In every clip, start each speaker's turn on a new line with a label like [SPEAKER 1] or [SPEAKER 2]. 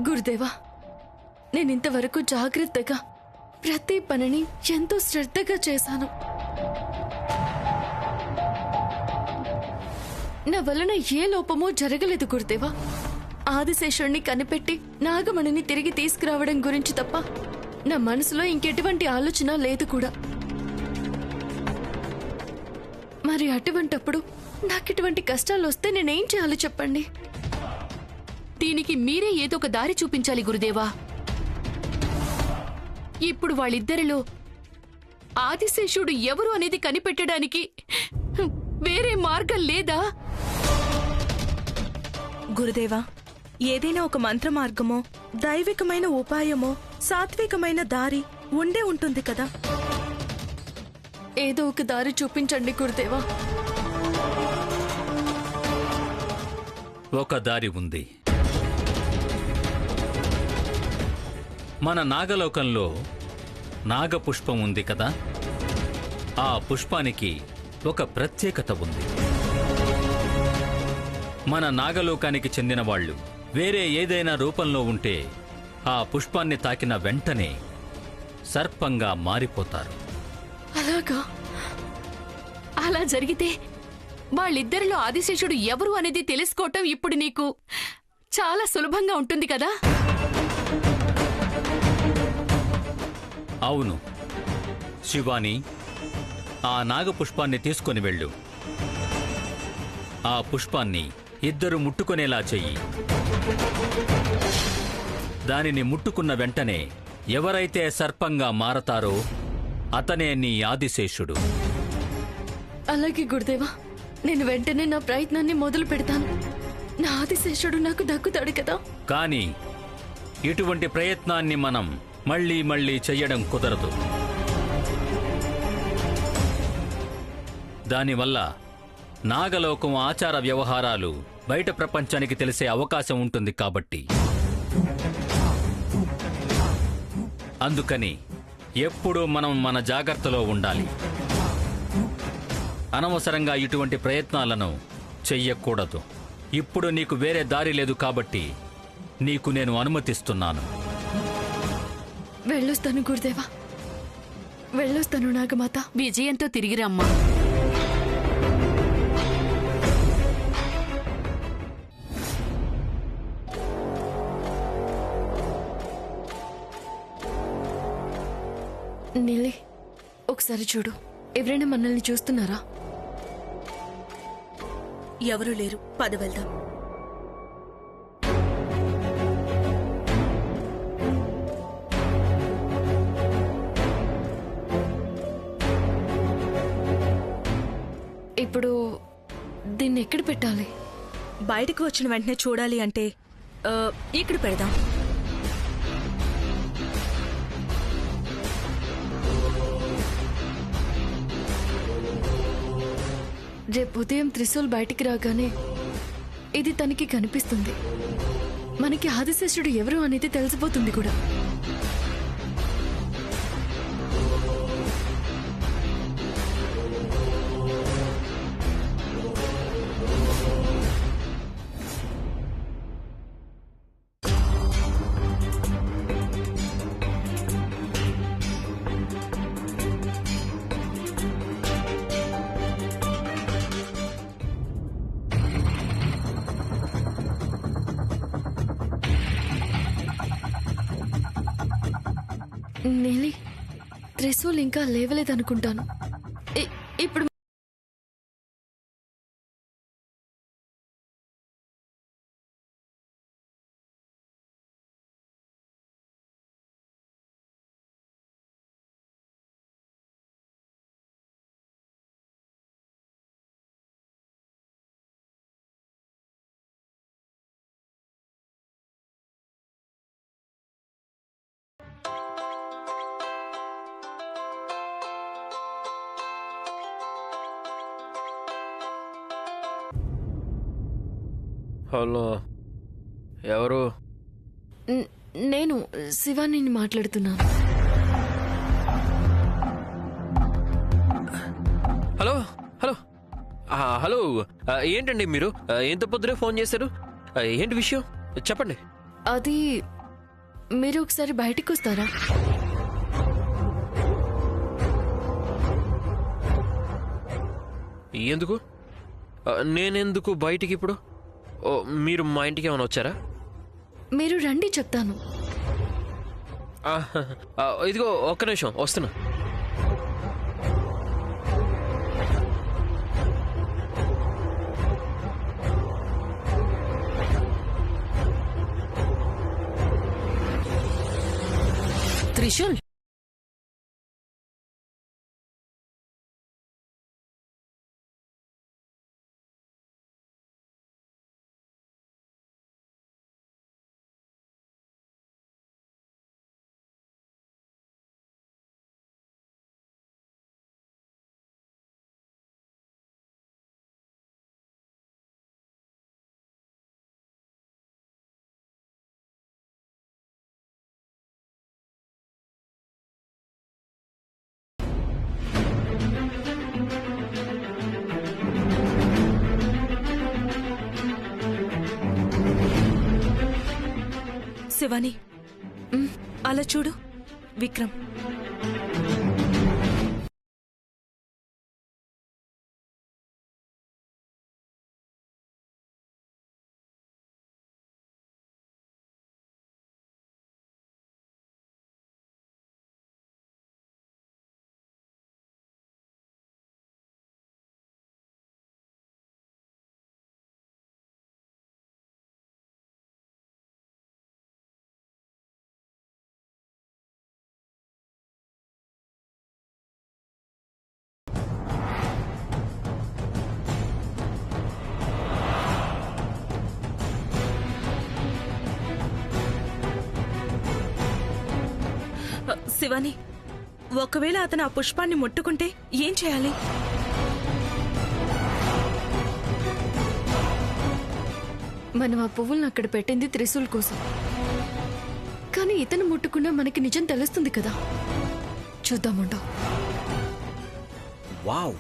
[SPEAKER 1] గురుదేవా, నేనింతవరకు జాగ్రత్తగా ప్రతి పనిని ఎంతో శ్రద్ధగా చేశాను. నా వలన ఏ లోపమూ జరగలేదు గురుదేవా. ఆదిశేషుణ్ణి కనిపెట్టి నాగమణిని తిరిగి తీసుకురావడం గురించి తప్ప నా మనసులో ఇంకెటువంటి ఆలోచన లేదు కూడా. మరి అటువంటప్పుడు నాకిటువంటి కష్టాలు వస్తే నేనేం చేయాలో చెప్పండి.
[SPEAKER 2] దీనికి మీరే ఏదో ఒక దారి చూపించాలి గురుదేవా. ఇప్పుడు వాళ్ళిద్దరిలో ఆదిశేషుడు ఎవరు అనేది కనిపెట్టడానికి వేరే మార్గం లేదా?
[SPEAKER 3] గురుదేవా, ఏదైనా ఒక మంత్ర మార్గమో, దైవికమైన ఉపాయమో, సాత్వికమైన దారి ఉండే ఉంటుంది కదా.
[SPEAKER 1] ఏదో ఒక దారి చూపించండి గురుదేవా.
[SPEAKER 4] ఒక దారి ఉంది. మన నాగలోకంలో నాగపుష్పం ఉంది కదా, ఆ పుష్పానికి ఒక ప్రత్యేకత ఉంది. మన నాగలోకానికి చెందిన వాళ్ళు వేరే ఏదైనా రూపంలో ఉంటే ఆ పుష్పాన్ని తాకిన వెంటనే సర్పంగా మారిపోతారు.
[SPEAKER 1] అలాగా?
[SPEAKER 2] అలా జరిగితే వాళ్ళిద్దరిలో ఆదిశేషుడు ఎవరు అనేది తెలుసుకోవటం ఇప్పుడు నీకు చాలా సులభంగా ఉంటుంది కదా.
[SPEAKER 4] అవును శివాని, ఆ నాగపుష్పాన్ని తీసుకొని వెళ్ళు. ఆ పుష్పాన్ని ఇద్దరు ముట్టుకునేలా చెయ్యి. దానిని ముట్టుకున్న వెంటనే ఎవరైతే సర్పంగా మారతారో అతనే నీ ఆదిశేషుడు.
[SPEAKER 1] అలాగే గురుదేవా, నేను వెంటనే నా ప్రయత్నాన్ని మొదలు పెడతాను. నా ఆదిశేషుడు నాకు దక్కుతాడు కదా.
[SPEAKER 4] కానీ ఇటువంటి ప్రయత్నాన్ని మనం మళ్ళీ మళ్ళీ చెయ్యడం కుదరదు. దానివల్ల నాగలోకం ఆచార వ్యవహారాలు బయట ప్రపంచానికి తెలిసే అవకాశం ఉంటుంది. కాబట్టి అందుకని ఎప్పుడూ మనం మన జాగ్రత్తలో ఉండాలి. అనవసరంగా ఇటువంటి ప్రయత్నాలను చెయ్యకూడదు. ఇప్పుడు నీకు వేరే దారి లేదు కాబట్టి నీకు నేను అనుమతిస్తున్నాను.
[SPEAKER 1] వెళ్ళొస్తాను గురుదేవా, వెళ్ళొస్తాను నాగమాత.
[SPEAKER 2] విజయంతో తిరిగి రమ్మా.
[SPEAKER 1] నీలి, ఒకసారి చూడు. ఎవరైనా మనల్ని చూస్తున్నారా?
[SPEAKER 3] ఎవరూ లేరు. పద వెళ్దాం.
[SPEAKER 1] ఇప్పుడు దీన్ని ఎక్కడ పెట్టాలి?
[SPEAKER 3] బయటకు వచ్చిన వెంటనే చూడాలి అంటే ఇక్కడ పెడదాం.
[SPEAKER 1] రేపు ఉదయం త్రిశూల్ బయటికి రాగానే ఇది తనకి కనిపిస్తుంది. మనకి ఆదిశేషుడు ఎవరు అనేది తెలిసిపోతుంది కూడా. నీలి, త్రిశూల్ ఇంకా లేవలేదనుకుంటాను. ఇప్పుడు
[SPEAKER 5] హలో, ఎవరు?
[SPEAKER 1] నేను శివాని మాట్లాడుతున్నాను.
[SPEAKER 5] హలో హలో హలో, ఏంటండి మీరు? ఎంత పొద్దునే ఫోన్ చేశారు? ఏంటి విషయం చెప్పండి.
[SPEAKER 1] అది మీరు ఒకసారి బయటికి వస్తారా?
[SPEAKER 5] ఎందుకు? నేనెందుకు బయటికి ఇప్పుడు? ఓ, మీరు మా ఇంటికి ఏమైనా వచ్చారా?
[SPEAKER 1] మీరు రండి చెప్తాను.
[SPEAKER 5] ఇదిగో ఒక్క నిమిషం వస్తున్నా.
[SPEAKER 2] త్రిశూల్,
[SPEAKER 3] శివాని, అలా చూడు. విక్రమ్. శివాని, ఒకవేళ అతను ఆ పుష్పాన్ని ముట్టుకుంటే ఏం చేయాలి?
[SPEAKER 1] మనం ఆ పువ్వులను అక్కడ పెట్టింది త్రిశూల్ కోసం. కానీ ఇతను ముట్టుకున్నా మనకి నిజం తెలుస్తుంది కదా. చూద్దాముండో.
[SPEAKER 6] వావ్,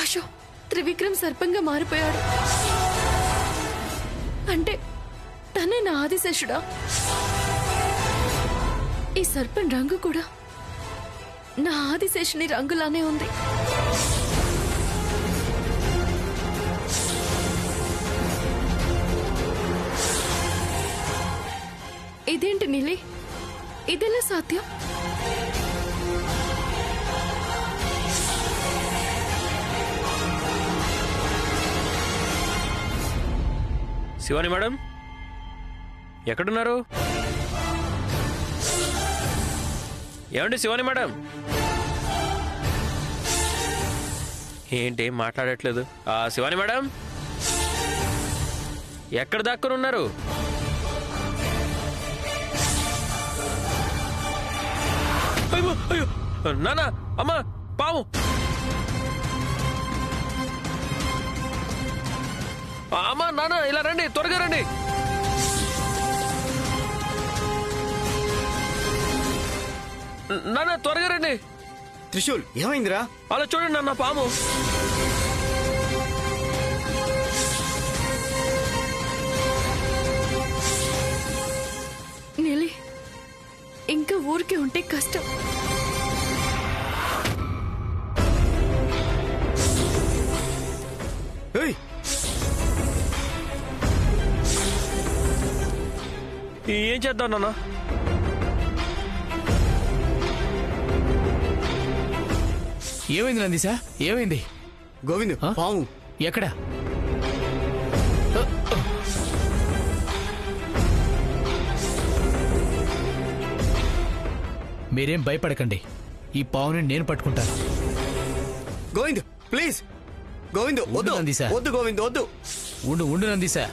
[SPEAKER 1] అశో, త్రివిక్రమ్ సర్పంగా మారిపోయాడు. అంటే తనే నా ఆదిశేషుడా? ఈ సర్పం రంగు కూడా నా ఆదిశేషుని రంగులానే ఉంది. ఇదేంటి నీలి, ఇదెలా సాధ్యం?
[SPEAKER 5] శివాని మేడం, ఎక్కడున్నారు? ఏమండి శివాని మేడం? ఏంటి మాట్లాడట్లేదు? శివాని మేడం, ఎక్కడ దాక్కుని ఉన్నారు? అయ్యో అయ్యో, నాన్న, అమ్మ, పాము! అమ్మా, నాన్న, ఇలా రండి, త్వరగా రండి. నాన్న, త్వరగా రండి.
[SPEAKER 6] త్రిశూల్, ఏమైందిరా?
[SPEAKER 5] అలా చూడండి నాన్న, పాము.
[SPEAKER 1] నీలి, ఇంకా ఊరికే ఉంటే కష్టం.
[SPEAKER 6] ఏయ్,
[SPEAKER 5] ఏం చేద్దాం నాన్న?
[SPEAKER 7] ఏమైంది నందిసా? ఏమైంది?
[SPEAKER 6] గోవింద్
[SPEAKER 7] ఆ?
[SPEAKER 6] పాము.
[SPEAKER 7] ఎక్కడ? మీరేం భయపడకండి, ఈ పావుని నేను పట్టుకుంటాను.
[SPEAKER 6] గోవింద్ ప్లీజ్. గోవింద్ వద్దు
[SPEAKER 7] నందీశా.
[SPEAKER 6] వద్దు గోవింద్ వద్దు.
[SPEAKER 7] ఉండు ఉండు నందీశా.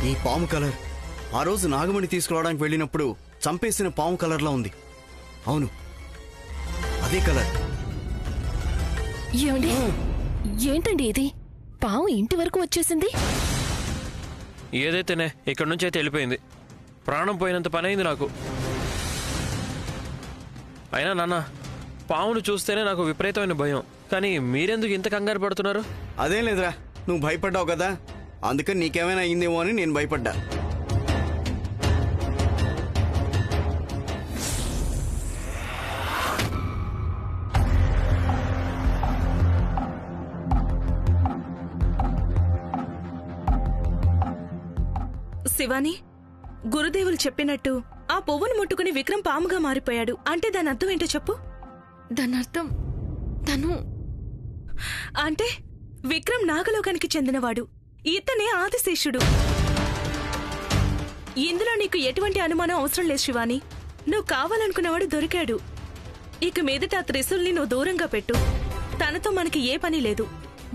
[SPEAKER 6] ఈ పాము కలర్ ఆ రోజు నాగమణి తీసుకురావడానికి వెళ్ళినప్పుడు చంపేసిన పాము కలర్లా ఉంది. అవును, అదే కలర్.
[SPEAKER 8] ఏమండి, ఏంటండి ఇది? పాము ఇంటి వరకు వచ్చేసింది.
[SPEAKER 5] ఏదైతేనే ఇక్కడి నుంచి అయితే వెళ్ళిపోయింది. ప్రాణం పోయినంత పని అయింది నాకు. అయినా నాన్న, పామును చూస్తేనే నాకు విపరీతమైన భయం. కానీ మీరెందుకు ఇంత కంగారు పడుతున్నారు?
[SPEAKER 6] అదేం లేదురా, నువ్వు భయపడ్డావు కదా, అందుకని నీకేమైనా అయిందేమో అని నేను భయపడ్డా.
[SPEAKER 3] శివాని, గురుదేవులు చెప్పినట్టు ఆ పువ్వును ముట్టుకుని విక్రమ్ పాముగా మారిపోయాడు అంటే దాని అర్థం ఏంటో చెప్పు.
[SPEAKER 1] దాని అర్థం తను
[SPEAKER 3] అంటే విక్రమ్ నాగలోకానికి చెందినవాడు, ఇతనే ఆదిశేషుడు. ఇందులో నీకు ఎటువంటి అనుమానం అవసరం లేదు శివాని. నువ్వు కావాలనుకున్నవాడు దొరికాడు. ఇక మీదట ఆ త్రిశూల్ని నువ్వు దూరంగా పెట్టు. తనతో మనకి ఏ పని లేదు.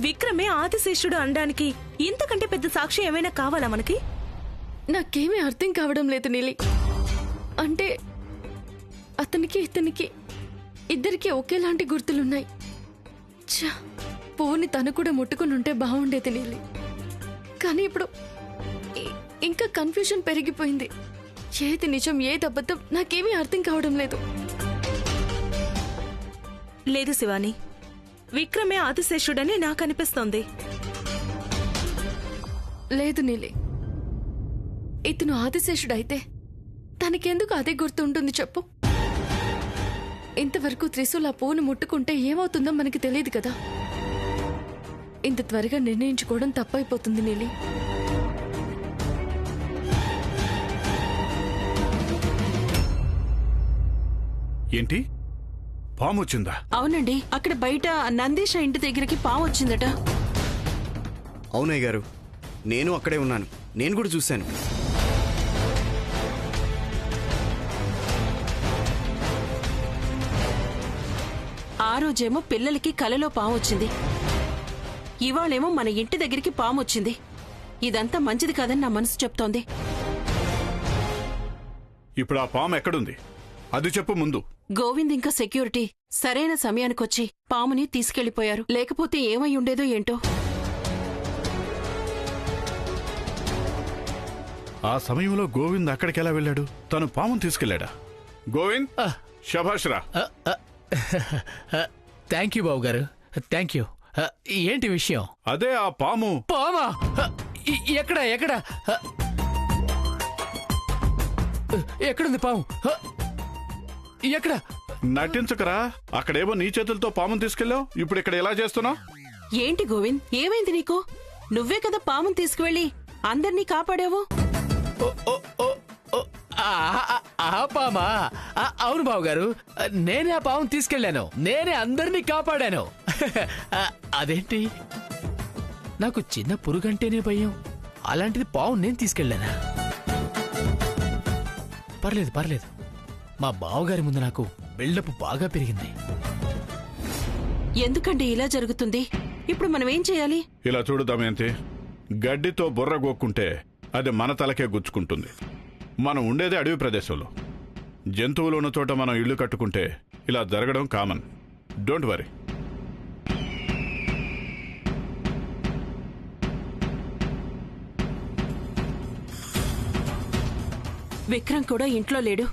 [SPEAKER 3] విక్రమే ఆదిశేషుడు అనడానికి ఇంతకంటే పెద్ద సాక్షి ఏమైనా కావాలా మనకి?
[SPEAKER 1] నాకేమీ అర్థం కావడం లేదు నీలి. అంటే అతనికి ఇతనికి ఇద్దరికి ఒకేలాంటి గుర్తులున్నాయి. ఛ, పువ్వుని తను కూడా ముట్టుకుని ఉంటే బాగుండేది నీలి. కానీ ఇప్పుడు ఇంకా కన్ఫ్యూజన్ పెరిగిపోయింది. ఏది నిజం ఏది అబద్ధం నాకేమీ అర్థం కావడం లేదు.
[SPEAKER 3] లేదు శివాని, విక్రమే ఆదిశేషుడని నాకు అనిపిస్తోంది.
[SPEAKER 1] లేదు నీలి, ఇతను ఆదిశేషుడైతే తనకెందుకు అదే గుర్తుంటుంది చెప్పు? ఇంతవరకు త్రిశూల్ ఆ పువ్వును ముట్టుకుంటే ఏమవుతుందో మనకి తెలియదు కదా. ఇంత త్వరగా నిర్ణయించుకోవడం తప్పైపోతుంది నీలి.
[SPEAKER 9] ఏంటి, పాము వచ్చిందా?
[SPEAKER 8] అవునండి, అక్కడ బయట నందీశ ఇంటి దగ్గరికి పాము వచ్చిందట.
[SPEAKER 6] అవునయ్య గారు, నేను అక్కడే ఉన్నాను. నేను కూడా చూశాను.
[SPEAKER 8] ఆ రోజేమో పిల్లలకి కలలో పాము వచ్చింది, ఇవాళేమో మన ఇంటి దగ్గరికి పాము వచ్చింది. ఇదంతా మంచిది కాదని నా మనసు చెప్తోంది.
[SPEAKER 9] ఇప్పుడు ఆ పాము ఎక్కడుంది అది చెప్పు ముందు.
[SPEAKER 8] గోవింద్ ఇంకా సెక్యూరిటీ సరైన సమయానికొచ్చి పాముని తీసుకెళ్లిపోయారు. లేకపోతే ఏమై ఉండేదో ఏంటో.
[SPEAKER 9] ఆ సమయంలో గోవింద్ అక్కడికెలా వెళ్ళాడు? తను పామును తీసుకెళ్లాడా? గోవింద్, శభాష్ రా.
[SPEAKER 7] థ్యాంక్ యూ బాబు గారు, థ్యాంక్ యూ. ఏంటి విషయం?
[SPEAKER 9] అదే ఆ పాము.
[SPEAKER 7] పామా? ఎక్కడ ఎక్కడ ఎక్కడుంది పాము? ఎక్కడ?
[SPEAKER 9] నటించకరా, అక్కడేమో నీ చేతులతో పామును తీసుకెళ్ళావు, ఇప్పుడు ఇక్కడ ఎలా చేస్తున్నావు?
[SPEAKER 8] ఏంటి గోవింద్, ఏమైంది నీకు? నువ్వే కదా పాముని తీసుకువెళ్ళి అందర్నీ కాపాడావు.
[SPEAKER 7] పామా? అవును బాబు గారు, నేనే ఆ పాముని తీసుకెళ్లాను, నేనే అందరినీ కాపాడాను. అదేంటి, నాకు చిన్న పురుగంటేనే భయం, అలాంటిది పాము నేను తీసుకెళ్లానా? పర్లేదు పర్లేదు, మా బావగారి ముందు నాకు బిల్డప్ బాగా పెరిగింది.
[SPEAKER 8] ఎందుకండి ఇలా జరుగుతుంది? ఇప్పుడు మనం ఏం చేయాలి?
[SPEAKER 9] ఇలా చూడు దమయంతి, గడ్డితో బుర్ర గోక్కుంటే అది మన తలకే గుచ్చుకుంటుంది. మనం ఉండేదే అడవి ప్రదేశంలో. జంతువులు ఉన్న చోట మనం ఇల్లు కట్టుకుంటే ఇలా జరగడం కామన్. Don't worry.
[SPEAKER 8] విక్రమ్ కూడా ఇంట్లో లేడు.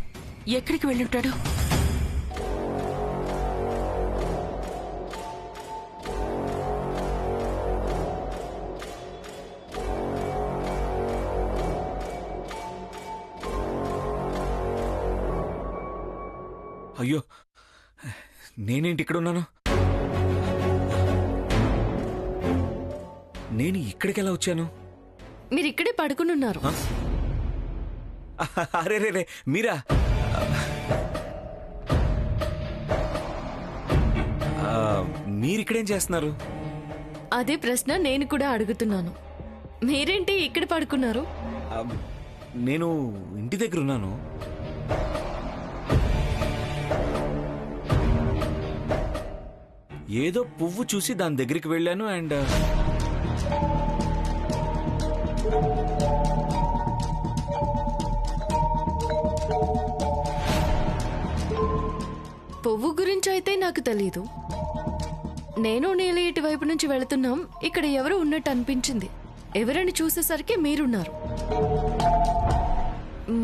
[SPEAKER 8] ఎక్కడికి వెళ్ళుంటాడు?
[SPEAKER 10] అయ్యో, నేనేంటి ఇక్కడ ఉన్నాను? నేను ఇక్కడికి ఎలా వచ్చాను?
[SPEAKER 1] మీరు ఇక్కడే పడుకుని ఉన్నారు.
[SPEAKER 10] అరే రే రే, మీరా? మీరిక్కడేం చేస్తున్నారు?
[SPEAKER 1] అదే ప్రశ్న నేను కూడా అడుగుతున్నాను. మీరేంటి ఇక్కడ పడుకున్నారు?
[SPEAKER 10] నేను ఇంటి దగ్గర ఉన్నాను. ఏదో పువ్వు చూసి దాని దగ్గరికి వెళ్ళాను. అండ్
[SPEAKER 1] పువ్వు గురించి అయితే నాకు తెలీదు. నేను నీల ఇటువైపు నుంచి వెళుతున్నాం. ఇక్కడ ఎవరు ఉన్నట్టు అనిపించింది. ఎవరని చూసేసరికి మీరున్నారు.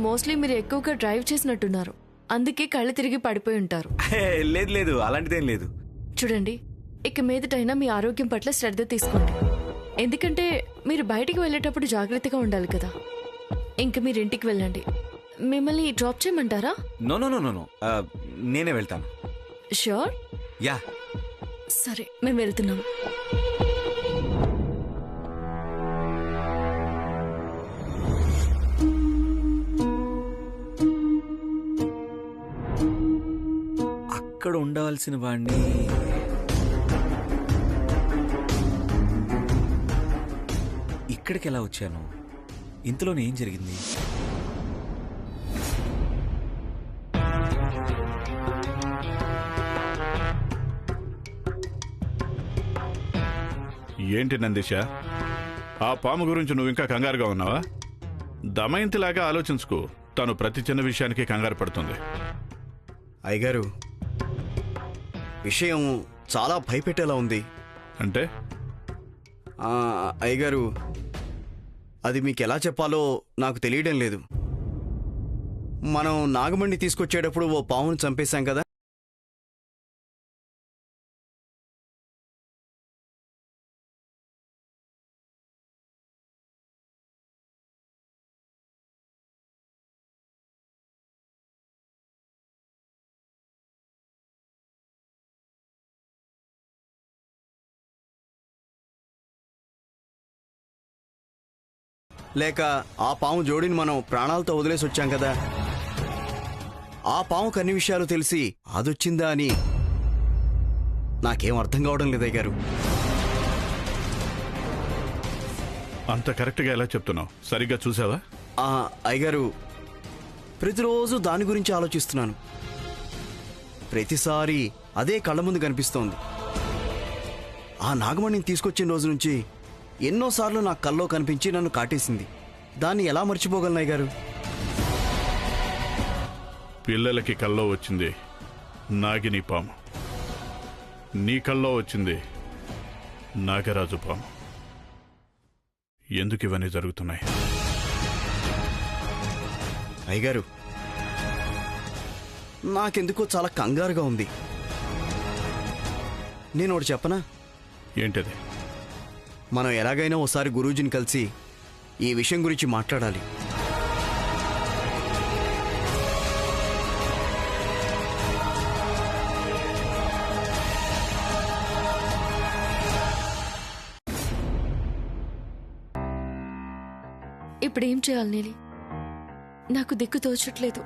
[SPEAKER 1] మోస్ట్లీ మీరు ఎక్కువగా డ్రైవ్ చేసినట్టున్నారు. అందుకే కళ్ళు తిరిగి పడిపోయి ఉంటారు.
[SPEAKER 10] లేదు లేదు, అలాంటిదేం లేదు.
[SPEAKER 1] చూడండి, ఇక మీదటైనా మీ ఆరోగ్యం పట్ల శ్రద్ధ తీసుకోండి. ఎందుకంటే మీరు బయటికి వెళ్ళేటప్పుడు జాగ్రత్తగా ఉండాలి కదా. ఇంక మీరు ఇంటికి వెళ్ళండి. మిమ్మల్ని డ్రాప్ చేయమంటారా?
[SPEAKER 10] నో నో నో నో, నేనే వెళ్తాను.
[SPEAKER 1] ష్యూర్?
[SPEAKER 10] యా.
[SPEAKER 1] సరే, మేము వెళ్తున్నాం.
[SPEAKER 10] అక్కడ ఉండవలసిన వాణ్ణి ఇక్కడికి ఎలా వచ్చాను? ఇంతలోనే ఏం జరిగింది?
[SPEAKER 9] ఏంటి నందిష, ఆ పాము గురించి నువ్వు ఇంకా కంగారుగా ఉన్నావా? దమయంతిలాగా ఆలోచించుకో. తను ప్రతి చిన్న విషయానికి కంగారు పడుతుంది.
[SPEAKER 6] అయ్యగారు, విషయం చాలా భయపెట్టేలా ఉంది.
[SPEAKER 9] అంటే?
[SPEAKER 6] అయ్యగారు, అది మీకు ఎలా చెప్పాలో నాకు తెలియడం లేదు. మనం నాగమణి తీసుకొచ్చేటప్పుడు ఓ పామును చంపేశాం కదా. లేక ఆ పాము జోడిని మనం ప్రాణాలతో వదిలేసి వచ్చాం కదా. ఆ పాముకు అన్ని విషయాలు తెలిసి అదొచ్చిందా అని నాకేం అర్థం కావడం లేదు అయ్యగారు.
[SPEAKER 9] అంత కరెక్ట్గా ఎలా చెప్తున్నావు? సరిగ్గా చూసావా?
[SPEAKER 6] అయ్యగారు, ప్రతిరోజు దాని గురించి ఆలోచిస్తున్నాను. ప్రతిసారి అదే కళ్ళ ముందు కనిపిస్తోంది. ఆ నాగమణిని తీసుకొచ్చిన రోజు నుంచి ఎన్నోసార్లు నా కల్లో కనిపించి నన్ను కాటేసింది. దాన్ని ఎలా మర్చిపోగలను అయ్యగారు?
[SPEAKER 9] పిల్లలకి కల్లో వచ్చింది నాగిని పాము, నీ కల్లో వచ్చింది నాగరాజు పాము. ఎందుకు ఇవన్నీ జరుగుతున్నాయి?
[SPEAKER 6] అయ్యగారు, నాకెందుకో చాలా కంగారుగా ఉంది. నేను ఒకటి చెప్పనా?
[SPEAKER 9] ఏంటది?
[SPEAKER 6] మనం ఎలాగైనా ఓసారి గురూజీని కలిసి ఈ విషయం గురించి మాట్లాడాలి.
[SPEAKER 1] ఇప్పుడేం చేయాలి నీలి? నాకు దిక్కు తోచట్లేదు.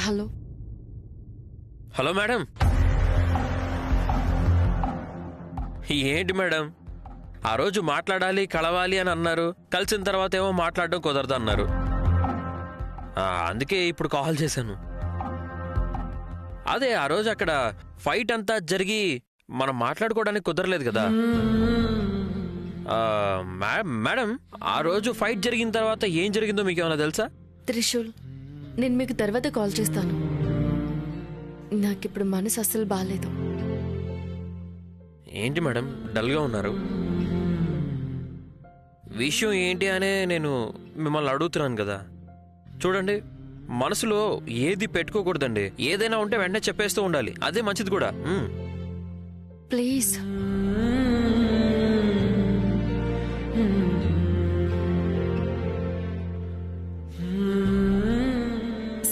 [SPEAKER 1] హలో.
[SPEAKER 5] హలో మేడం, ఏంటి మేడం, ఆ రోజు మాట్లాడాలి కలవాలి అని అన్నారు, కలిసిన తర్వాత ఏమో మాట్లాడడం కుదరదు అన్నారు. అందుకే ఇప్పుడు కాల్ చేశాను. అదే ఆ రోజు అక్కడ ఫైట్ అంతా జరిగి మనం మాట్లాడుకోవడానికి కుదరలేదు కదా. మేడం, ఆ రోజు ఫైట్ జరిగిన తర్వాత ఏం జరిగిందో మీకు ఏమైనా తెలుసా?
[SPEAKER 1] త్రిశూల్, నేను మీకు తర్వాత కాల్ చేస్తాను. నాకిప్పుడు మనసు అస్సలు బాగాలేదు.
[SPEAKER 5] ఏంటి మేడం డల్గా ఉన్నారు? విషయం ఏంటి అనే నేను మిమ్మల్ని అడుగుతున్నాను కదా. చూడండి, మనసులో ఏది పెట్టుకోకూడదండి. ఏదైనా ఉంటే వెంటనే చెప్పేస్తూ ఉండాలి, అదే మంచిది కూడా.
[SPEAKER 1] ప్లీజ్.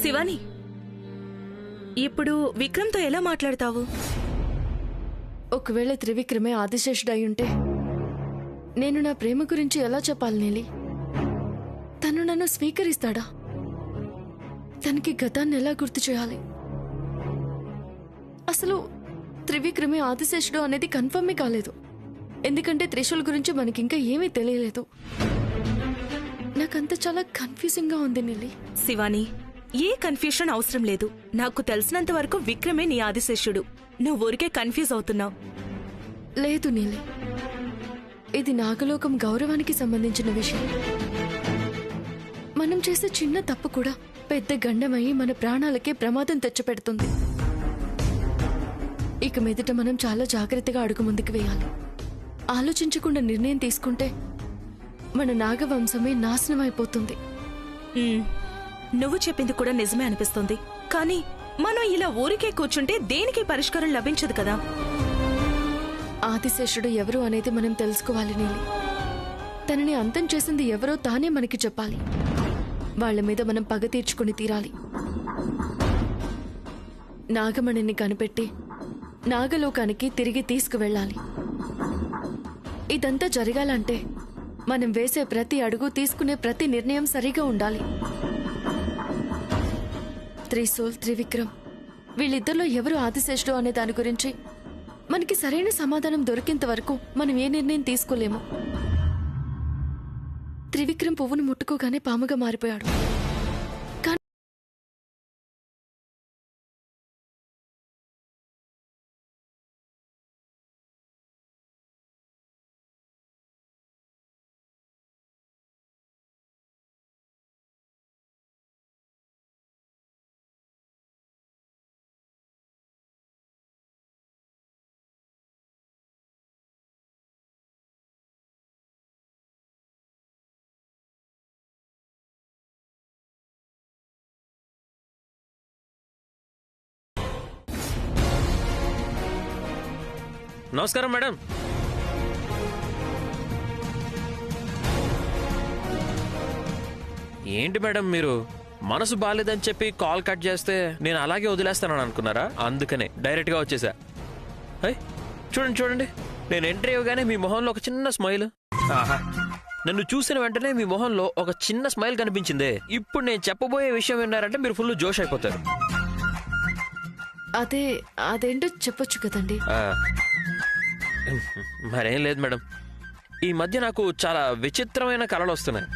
[SPEAKER 3] శివాని, ఇప్పుడు విక్రమ్తో ఎలా మాట్లాడతావు?
[SPEAKER 1] ఒకవేళ త్రివిక్రమే ఆదిశేషుడు అయి ఉంటే నేను నా ప్రేమ గురించి ఎలా చెప్పాలి నీలి? తను నన్ను స్వీకరిస్తాడా? తనకి గతాన్ని ఎలా గుర్తు చేయాలి? అసలు త్రివిక్రమే ఆదిశేషుడు అనేది కన్ఫర్మే కాలేదు. ఎందుకంటే త్రిశూల్ గురించి మనకింకా ఏమీ తెలియలేదు. నాకంతా చాలా కన్ఫ్యూజింగ్ గా ఉంది నీలి.
[SPEAKER 3] శివాని, ఏ కన్ఫ్యూషన్ అవసరం లేదు. నాకు తెలిసినంత వరకు విక్రమే నీ ఆదిశేషుడు. నువ్వు ఊరికే కన్ఫ్యూజ్ అవుతున్నావు.
[SPEAKER 1] లేదు నీలి, ఇది నాగలోకం గౌరవానికి సంబంధించిన విషయం. మనం చేసే చిన్న తప్పు కూడా పెద్ద గండమయ్యి మన ప్రాణాలకే ప్రమాదం తెచ్చిపెడుతుంది. ఇక మీదట మనం చాలా జాగ్రత్తగా అడుగు ముందుకు వేయాలి. ఆలోచించకుండా నిర్ణయం తీసుకుంటే మన నాగవంశమే నాశనం అయిపోతుంది.
[SPEAKER 3] నువ్వు చెప్పింది కూడా నిజమే అనిపిస్తుంది. కానీ మనం ఇలా ఊరికే కూర్చుంటే దేనికి పరిష్కారం లభించదు కదా.
[SPEAKER 1] ఆదిశేషుడు ఎవరు అనేది మనం తెలుసుకోవాలి నీలి. తనని అంతం చేసింది ఎవరో తానే మనకి చెప్పాలి. వాళ్ల మీద మనం పగ తీర్చుకుని తీరాలి. నాగమణిని కనిపెట్టి నాగలోకానికి తిరిగి తీసుకువెళ్ళాలి. ఇదంతా జరగాలంటే మనం వేసే ప్రతి అడుగు, తీసుకునే ప్రతి నిర్ణయం సరిగా ఉండాలి. త్రిశూల్, త్రివిక్రమ్ వీళ్ళిద్దరిలో ఎవరు ఆదిశేషుడు అనే దాని గురించి మనకి సరైన సమాధానం దొరికేంత వరకు మనం ఏ నిర్ణయం తీసుకోలేము. త్రివిక్రమ్ పువ్వును ముట్టుకోగానే పాముగా మారిపోయాడు.
[SPEAKER 5] నమస్కారం మేడం. ఏంటి మేడం, మీరు మనసు బాలేదని చెప్పి కాల్ కట్ చేస్తే నేను అలాగే వదిలేస్తానని అనుకున్నారా? అందుకనే డైరెక్ట్గా వచ్చేసా. చూడండి చూడండి, నేను ఎంట్రీ ఇవ్వగానే మీ మొహంలో ఒక చిన్న స్మైల్. నన్ను చూసిన వెంటనే మీ మొహంలో ఒక చిన్న స్మైల్ కనిపించిందే. ఇప్పుడు నేను చెప్పబోయే విషయం విన్నారంటే మీరు ఫుల్ జోష్ అయిపోతారు.
[SPEAKER 1] అదేంటో చెప్పొచ్చు కదండి.
[SPEAKER 5] మరేం లేదు మేడం, ఈ మధ్య నాకు చాలా విచిత్రమైన కళలు వస్తున్నాయి.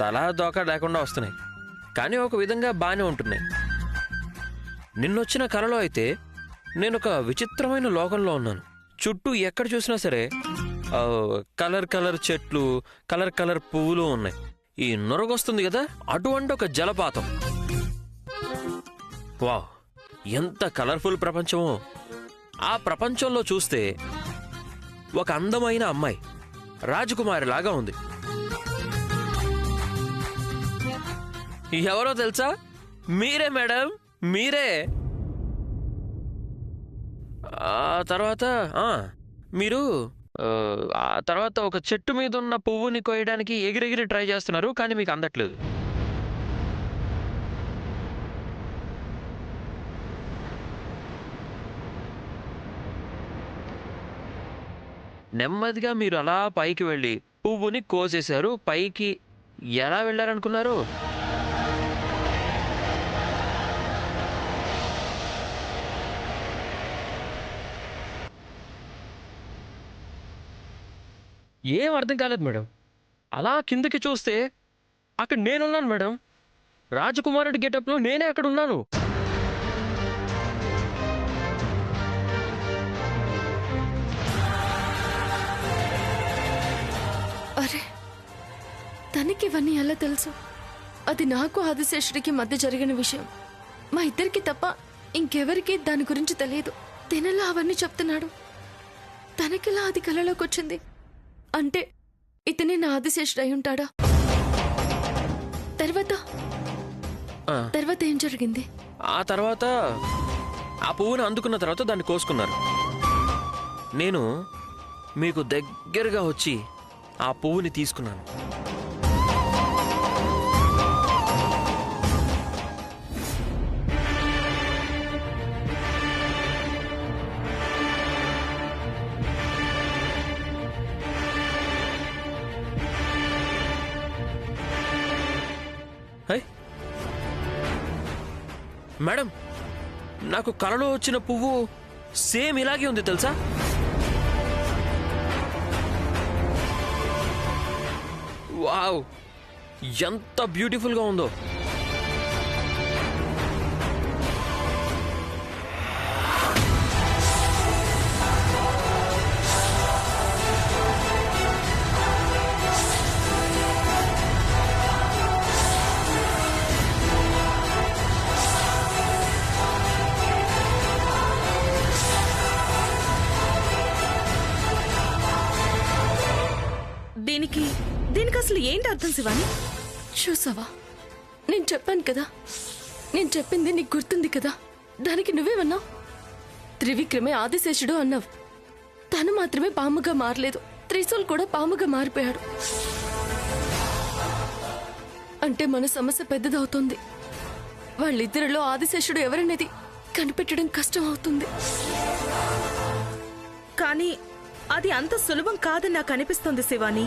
[SPEAKER 5] తలా దోక లేకుండా వస్తున్నాయి, కానీ ఒక విధంగా బాగానే ఉంటున్నాయి. నిన్నొచ్చిన కళలో అయితే నేను ఒక విచిత్రమైన లోకంలో ఉన్నాను. చుట్టూ ఎక్కడ చూసినా సరే కలర్ కలర్ చెట్లు, కలర్ కలర్ పువ్వులు ఉన్నాయి. ఈ నొరగొస్తుంది కదా, అటువంటి ఒక జలపాతం. వావ్, ఎంత కలర్ఫుల్ ప్రపంచమో. ఆ ప్రపంచంలో చూస్తే ఒక అందమైన అమ్మాయి రాజకుమారి లాగా ఉంది. ఎవరో తెలుసా? మీరే మేడం, మీరే. ఆ తర్వాత మీరు ఆ తర్వాత ఒక చెట్టు మీద ఉన్న పువ్వుని కోయడానికి ఎగిరెగిరి ట్రై చేస్తున్నారు, కానీ మీకు అందట్లేదు. నెమ్మదిగా మీరు అలా పైకి వెళ్ళి పువ్వుని కోసేశారు. పైకి ఎలా వెళ్ళారనుకున్నారు? ఏం అర్థం కాలేదు మేడం. అలా కిందకి చూస్తే అక్కడ నేనున్నాను మేడం. రాజకుమారుడి గెటప్లో నేనే అక్కడ ఉన్నాను.
[SPEAKER 1] అరే, తనకి ఇవన్నీ ఎలా తెలుసు? అది నాకు ఆదిశేషుడికి మధ్య జరిగిన విషయం. మా ఇద్దరికి తప్ప ఇంకెవరికి దాని గురించి తెలియదు. తినలా అవన్నీ చెప్తున్నాడు. తనకిలా అది కలలోకి వచ్చింది అంటే ఇతనే నా ఆదిశేషుడు అయి ఉంటాడా? తర్వాత ఏం జరిగింది?
[SPEAKER 5] ఆ తర్వాత ఆ పువ్వును అందుకున్న తర్వాత దాన్ని కోసుకున్నారు. నేను మీకు దగ్గరగా వచ్చి ఆ పువ్వుని తీసుకున్నాను. మేడం, నాకు కలలో వచ్చిన పువ్వు సేమ్ ఇలాగే ఉంది తెలుసా? వావ్, ఎంత బ్యూటిఫుల్గా ఉందో.
[SPEAKER 3] దీనికి అసలు ఏంటి అర్థం శివాని?
[SPEAKER 1] చూసావా, నేను చెప్పాను కదా, నేను చెప్పింది నీకు గుర్తుంది కదా. దానికి నువ్వేమన్నావు? త్రివిక్రమే ఆదిశేషుడు అన్నావు. తను మాత్రమే పాముగా మారలేదు, త్రిశూల్ కూడా పాముగా మారిపోయాడు. అంటే మన సమస్య పెద్దదవుతుంది. వాళ్ళిద్దరిలో ఆదిశేషుడు ఎవరనేది కనిపెట్టడం కష్టం అవుతుంది.
[SPEAKER 3] కానీ అది అంత సులభం కాదని నాకు అనిపిస్తుంది శివాని.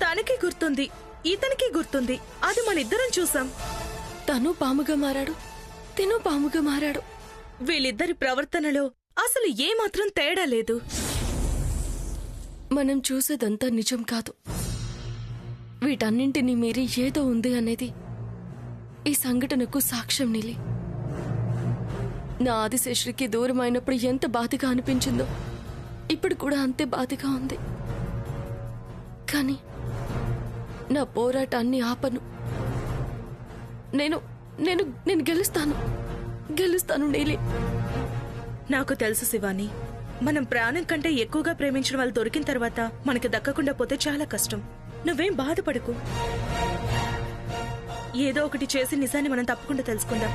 [SPEAKER 3] తనకి గుర్తుంది, ఇతనికి గుర్తుంది. అది మన ఇద్దరం చూసాం.
[SPEAKER 1] తను పాముగా మారాడు, తిను పాముగా మారాడు.
[SPEAKER 3] వీళ్ళిద్దరి ప్రవర్తనలో అసలు ఏమాత్రం తేడా లేదు.
[SPEAKER 1] మనం చూసేదంతా నిజం కాదు. వీటన్నింటినీ మీరి ఏదో ఉంది అనేది ఈ సంఘటనకు సాక్ష్యం నీలి. నా ఆదిశేషుడికి దూరం అయినప్పుడు ఎంత బాధగా అనిపించిందో ఇప్పుడు కూడా అంతే బాధగా ఉంది. కానీ నా పోరాటాన్ని ఆపను. నేను నేను నేను గెలుస్తాను నీలి.
[SPEAKER 3] నాకు తెలుసు శివాని, మనం ప్రాణం కంటే ఎక్కువగా ప్రేమించిన వాళ్ళు దొరికిన తర్వాత మనకి దక్కకుండా పోతే చాలా కష్టం. నువ్వేం బాధపడకు. ఏదో ఒకటి చేసి నిజాన్ని మనం తప్పకుండా తెలుసుకుందాం.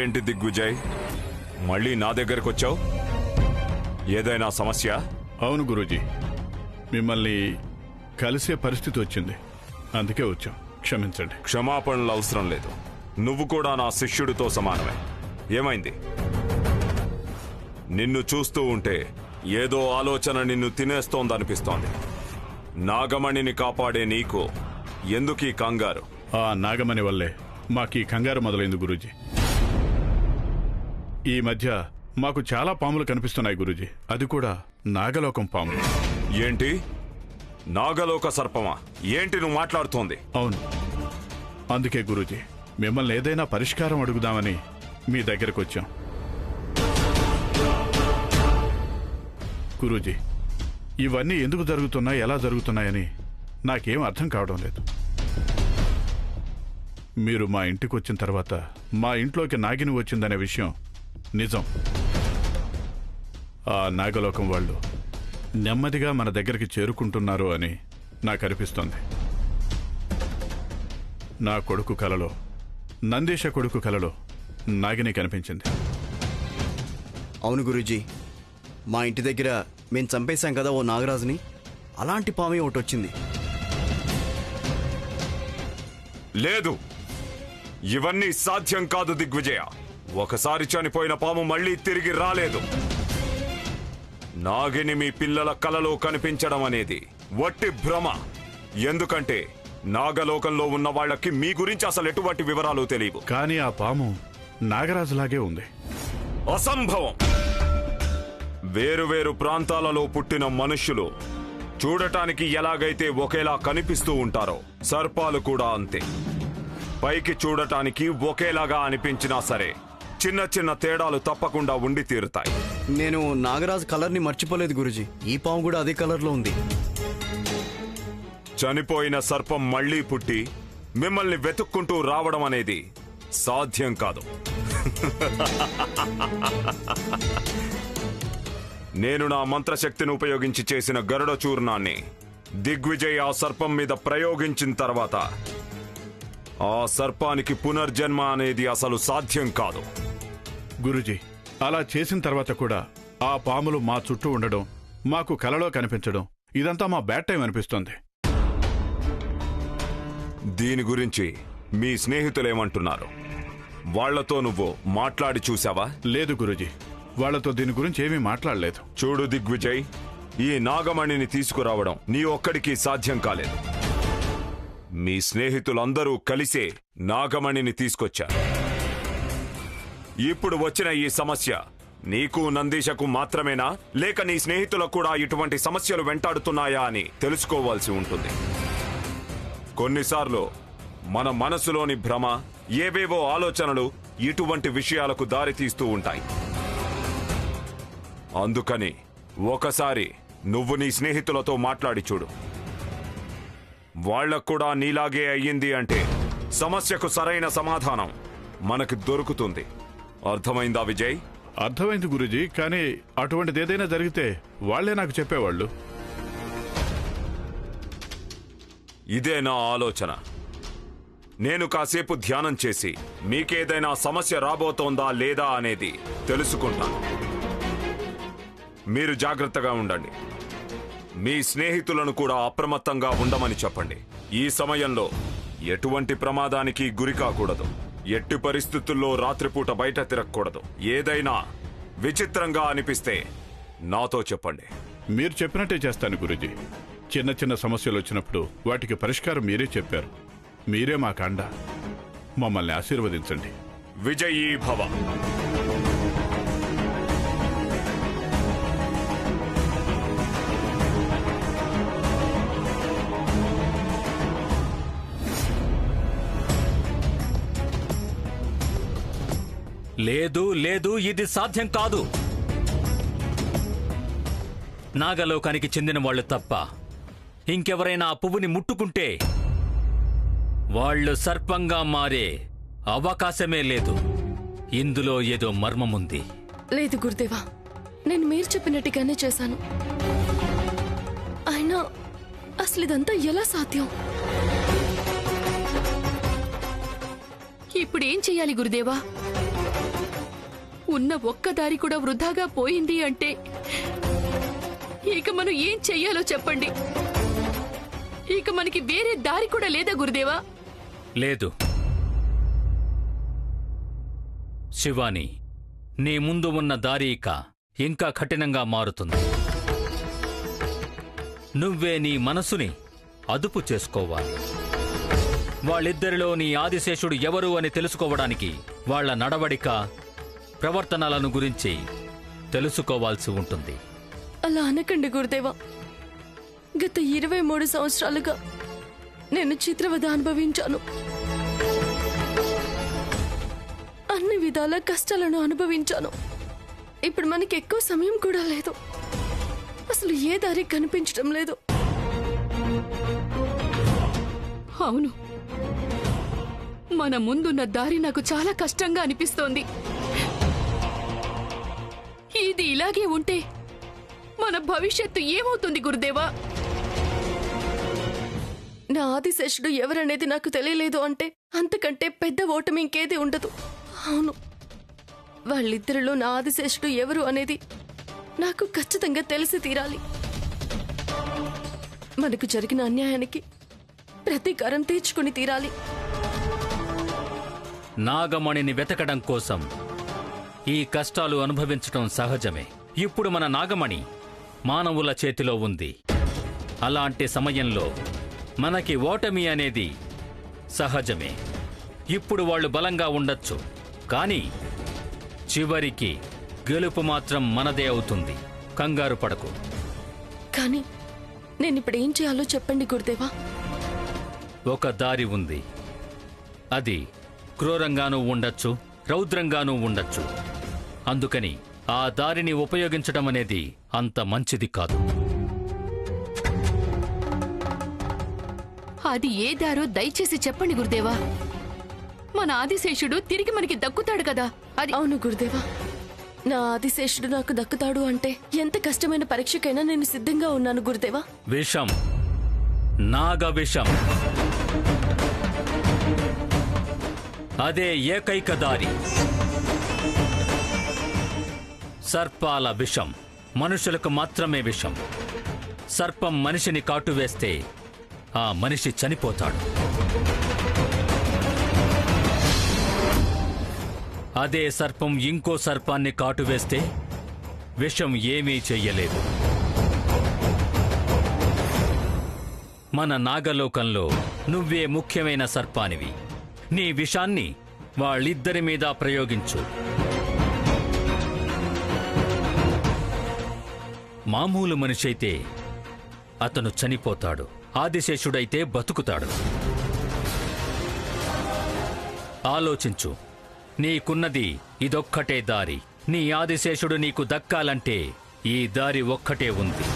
[SPEAKER 11] ఏంటి దిగ్విజయ్, మళ్ళీ నా దగ్గరకు వచ్చావు? ఏదైనా సమస్య?
[SPEAKER 9] అవును గురూజీ, మిమ్మల్ని కలిసే పరిస్థితి వచ్చింది, అందుకే వచ్చాం. క్షమించండి.
[SPEAKER 11] క్షమాపణలు అవసరం లేదు. నువ్వు కూడా నా శిష్యుడితో సమానమే. ఏమైంది? నిన్ను చూస్తూ ఉంటే ఏదో ఆలోచన నిన్ను తినేస్తోందనిపిస్తోంది. నాగమణిని కాపాడే నీకు ఎందుకీ కంగారు?
[SPEAKER 9] ఆ నాగమణి వల్లే మాకీ కంగారు మొదలైంది గురూజీ. ఈ మధ్య మాకు చాలా పాములు కనిపిస్తున్నాయి గురూజీ, అది కూడా నాగలోకం పాములు.
[SPEAKER 11] ఏంటి? నాగలోక సర్పమా? ఏంటి నువ్వు మాట్లాడుతోంది?
[SPEAKER 9] అవును, అందుకే గురూజీ మిమ్మల్ని ఏదైనా పరిష్కారం అడుగుదామని మీ దగ్గరకు వచ్చాం. గురూజీ, ఇవన్నీ ఎందుకు జరుగుతున్నాయి, ఎలా జరుగుతున్నాయని నాకేం అర్థం కావడం లేదు. మీరు మా ఇంటికి వచ్చిన తర్వాత మా ఇంట్లోకి నాగిని వచ్చిందనే విషయం నిజం. ఆ నాగలోకం వాళ్ళు నెమ్మదిగా మన దగ్గరికి చేరుకుంటున్నారు అని నాకు అనిపిస్తోంది. నా కొడుకు కలలో, నందీశ కొడుకు కలలో నాగిని కనిపించింది.
[SPEAKER 6] అవును గురూజీ, మా ఇంటి దగ్గర మేం చంపేశాం కదా ఓ నాగరాజుని, అలాంటి పామే ఒకటి వచ్చింది.
[SPEAKER 11] లేదు, ఇవన్నీ సాధ్యం కాదు దిగ్విజయ. ఒకసారి చనిపోయిన పాము మళ్ళీ తిరిగి రాలేదు. నాగిని మీ పిల్లల కలలో కనిపించడం అనేది వట్టి భ్రమ. ఎందుకంటే నాగలోకంలో ఉన్న వాళ్ళకి మీ గురించి అసలు ఎటువంటి వివరాలు తెలియవు.
[SPEAKER 9] కానీ ఆ పాము నాగరాజులాగే ఉంది.
[SPEAKER 11] అసంభవం. వేరువేరు ప్రాంతాలలో పుట్టిన మనుష్యులు చూడటానికి ఎలాగైతే ఒకేలా కనిపిస్తూ ఉంటారో సర్పాలు కూడా అంతే. పైకి చూడటానికి ఒకేలాగా అనిపించినా సరే చిన్న చిన్న తేడాలు తప్పకుండా ఉండి తీరుతాయి.
[SPEAKER 6] నేను నాగరాజు కలర్ని మర్చిపోలేదు గురుజీ. ఈ పాము కూడా అదే కలర్లో ఉంది.
[SPEAKER 11] చనిపోయిన సర్పం మళ్లీ పుట్టి మిమ్మల్ని వెతుక్కుంటూ రావడం అనేది సాధ్యం కాదు. నేను నా మంత్రశక్తిని ఉపయోగించి చేసిన గరుడ చూర్ణాన్ని దిగ్విజయ్ ఆ సర్పం మీద ప్రయోగించిన తర్వాత ఆ సర్పానికి పునర్జన్మ అనేది అసలు సాధ్యం కాదు.
[SPEAKER 9] గురుజీ, అలా చేసిన తర్వాత కూడా ఆ పాములు మా చుట్టూ ఉండడం, మాకు కలలో కనిపించడం, ఇదంతా మా బ్యాడ్ టైం అనిపిస్తోంది.
[SPEAKER 11] దీని గురించి మీ స్నేహితులేమంటున్నారు? వాళ్లతో నువ్వు మాట్లాడి చూసావా?
[SPEAKER 9] లేదు గురుజీ, వాళ్లతో దీని గురించి ఏమీ మాట్లాడలేదు.
[SPEAKER 11] చూడు దిగ్విజయ్, ఈ నాగమణిని తీసుకురావడం నీ ఒక్కడికి సాధ్యం కాలేదు. మీ స్నేహితులందరూ కలిసే నాగమణిని తీసుకొచ్చారు. ఇప్పుడు వచ్చిన ఈ సమస్య నీకు నందీశకు మాత్రమేనా, లేక నీ స్నేహితులకు కూడా ఇటువంటి సమస్యలు వెంటాడుతున్నాయా అని తెలుసుకోవాల్సి ఉంటుంది. కొన్నిసార్లు మన మనసులోని భ్రమ, ఏవేవో ఆలోచనలు ఇటువంటి విషయాలకు దారితీస్తూ ఉంటాయి. అందుకని ఒకసారి నువ్వు నీ స్నేహితులతో మాట్లాడి చూడు. వాళ్లకు కూడా నీలాగే అయ్యింది అంటే సమస్యకు సరైన సమాధానం మనకు దొరుకుతుంది. అర్థమైందా విజయ్?
[SPEAKER 9] అర్థమైంది గురుజీ, కానీ అటువంటిది ఏదైనా జరిగితే వాళ్లే నాకు చెప్పేవాళ్ళు.
[SPEAKER 11] ఇదే నా ఆలోచన. నేను కాసేపు ధ్యానం చేసి మీకేదైనా సమస్య రాబోతోందా లేదా అనేది తెలుసుకుంటాను. మీరు జాగ్రత్తగా ఉండండి. మీ స్నేహితులను కూడా అప్రమత్తంగా ఉండమని చెప్పండి. ఈ సమయంలో ఎటువంటి ప్రమాదానికి గురి కాకూడదు. ఎట్టి పరిస్థితుల్లో రాత్రిపూట బయట తిరగకూడదు. ఏదైనా విచిత్రంగా అనిపిస్తే నాతో చెప్పండి.
[SPEAKER 9] మీరు చెప్పినట్టే చేస్తాను గురుజీ. చిన్న చిన్న సమస్యలు వచ్చినప్పుడు వాటికి పరిష్కారం మీరే చెప్పారు. మీరే మా కండ. మమ్మల్ని ఆశీర్వదించండి.
[SPEAKER 11] విజయీ భవ.
[SPEAKER 4] లేదు లేదు, ఇది సాధ్యం కాదు. నాగలోకానికి చెందిన వాళ్ళు తప్ప ఇంకెవరైనా ఆ పువ్వుని ముట్టుకుంటే వాళ్ళు సర్పంగా మారే అవకాశమే లేదు. ఇందులో ఏదో మర్మముంది.
[SPEAKER 1] లేదు గురుదేవా, నేను మీరు చెప్పినట్టుగానే చేశాను. అయినా అసలు ఇదంతా ఎలా సాధ్యం?
[SPEAKER 2] ఇప్పుడేం చెయ్యాలి గురుదేవా? ఉన్న ఒక్క దారి కూడా వృధాగా పోయింది అంటే ఇక మనం ఏం చెయ్యాలో చెప్పండి. ఇక మనకి వేరే దారి కూడా లేదా గురుదేవా?
[SPEAKER 4] లేదు శివాని, నీ ముందు ఉన్న దారి ఇక ఇంకా కఠినంగా మారుతుంది. నువ్వే నీ మనసుని అదుపు చేసుకోవాలి. వాళ్ళిద్దరిలో నీ ఆదిశేషుడు ఎవరు అని తెలుసుకోవడానికి వాళ్ల నడవడిక, ప్రవర్తనలను గురించి తెలుసుకోవాల్సి ఉంటుంది.
[SPEAKER 1] అలా అనకండి గురుదేవా. గత 23 సంవత్సరాలుగా నేను చిత్రవద అనుభవించాను. అన్ని విధాల కష్టాలను అనుభవించాను. ఇప్పుడు మనకి ఎక్కువ సమయం కూడా లేదు. అసలు ఏ దారి కనిపించడం లేదు.
[SPEAKER 2] అవును, మన ముందున్న దారి నాకు చాలా కష్టంగా అనిపిస్తోంది. ఇది ఇలాగే ఉంటే మన భవిష్యత్తు ఏమవుతుంది గురుదేవా?
[SPEAKER 1] నా ఆదిశేషుడు ఎవరనేది నాకు తెలియలేదు అంటే అంతకంటే పెద్ద ఓటమి ఇంకేది ఉండదు. అవును, వాళ్ళిద్దరిలో నా ఆదిశేషుడు ఎవరు అనేది నాకు ఖచ్చితంగా తెలిసి తీరాలి. మనకు జరిగిన అన్యాయానికి ప్రతీకారం తీర్చుకుని తీరాలి.
[SPEAKER 4] నాగమణిని వెతకడం కోసం ఈ కష్టాలు అనుభవించటం సహజమే. ఇప్పుడు మన నాగమణి మానవుల చేతిలో ఉంది. అలాంటి సమయంలో మనకి ఓటమి అనేది సహజమే. ఇప్పుడు వాళ్ళు బలంగా ఉండొచ్చు, కానీ చివరికి గెలుపు మాత్రం మనదే అవుతుంది. కంగారు పడకు.
[SPEAKER 1] కానీ నేనిప్పుడు ఏం చేయాలో చెప్పండి గురుదేవా.
[SPEAKER 4] ఒక దారి ఉంది. అది క్రూరంగానూ ఉండొచ్చు, రౌద్రంగానూ ఉండొచ్చు. అందుకని ఆ దారిని ఉపయోగించడం అనేది అంత మంచిది కాదు.
[SPEAKER 2] అది ఏ దారో దయచేసి చెప్పండి గురుదేవా. మన ఆదిశేషుడు తిరిగి మనకి దక్కుతాడు కదా. అది
[SPEAKER 1] అవును గురుదేవా, నా ఆదిశేషుడు నాకు దక్కుతాడు అంటే ఎంత కష్టమైన పరీక్షకైనా నేను సిద్ధంగా ఉన్నాను గురుదేవా.
[SPEAKER 4] విషం, నాగ విషం, అదే ఏకైక దారి. సర్పాల విషం మనుషులకు మాత్రమే విషం. సర్పం మనిషిని కాటువేస్తే ఆ మనిషి చనిపోతాడు. అదే సర్పం ఇంకో సర్పాన్ని కాటువేస్తే విషం ఏమీ చెయ్యలేదు. మన నాగలోకంలో నువ్వే ముఖ్యమైన సర్పానివి. నీ విషాన్ని వాళ్ళిద్దరి మీద ప్రయోగించు. మామూలు మనిషైతే అతను చనిపోతాడు, ఆదిశేషుడైతే బతుకుతాడు. ఆలోచించు. నీకున్నది ఇదొక్కటే దారి. నీ ఆదిశేషుడు నీకు దక్కాలంటే ఈ దారి ఒక్కటే ఉంది.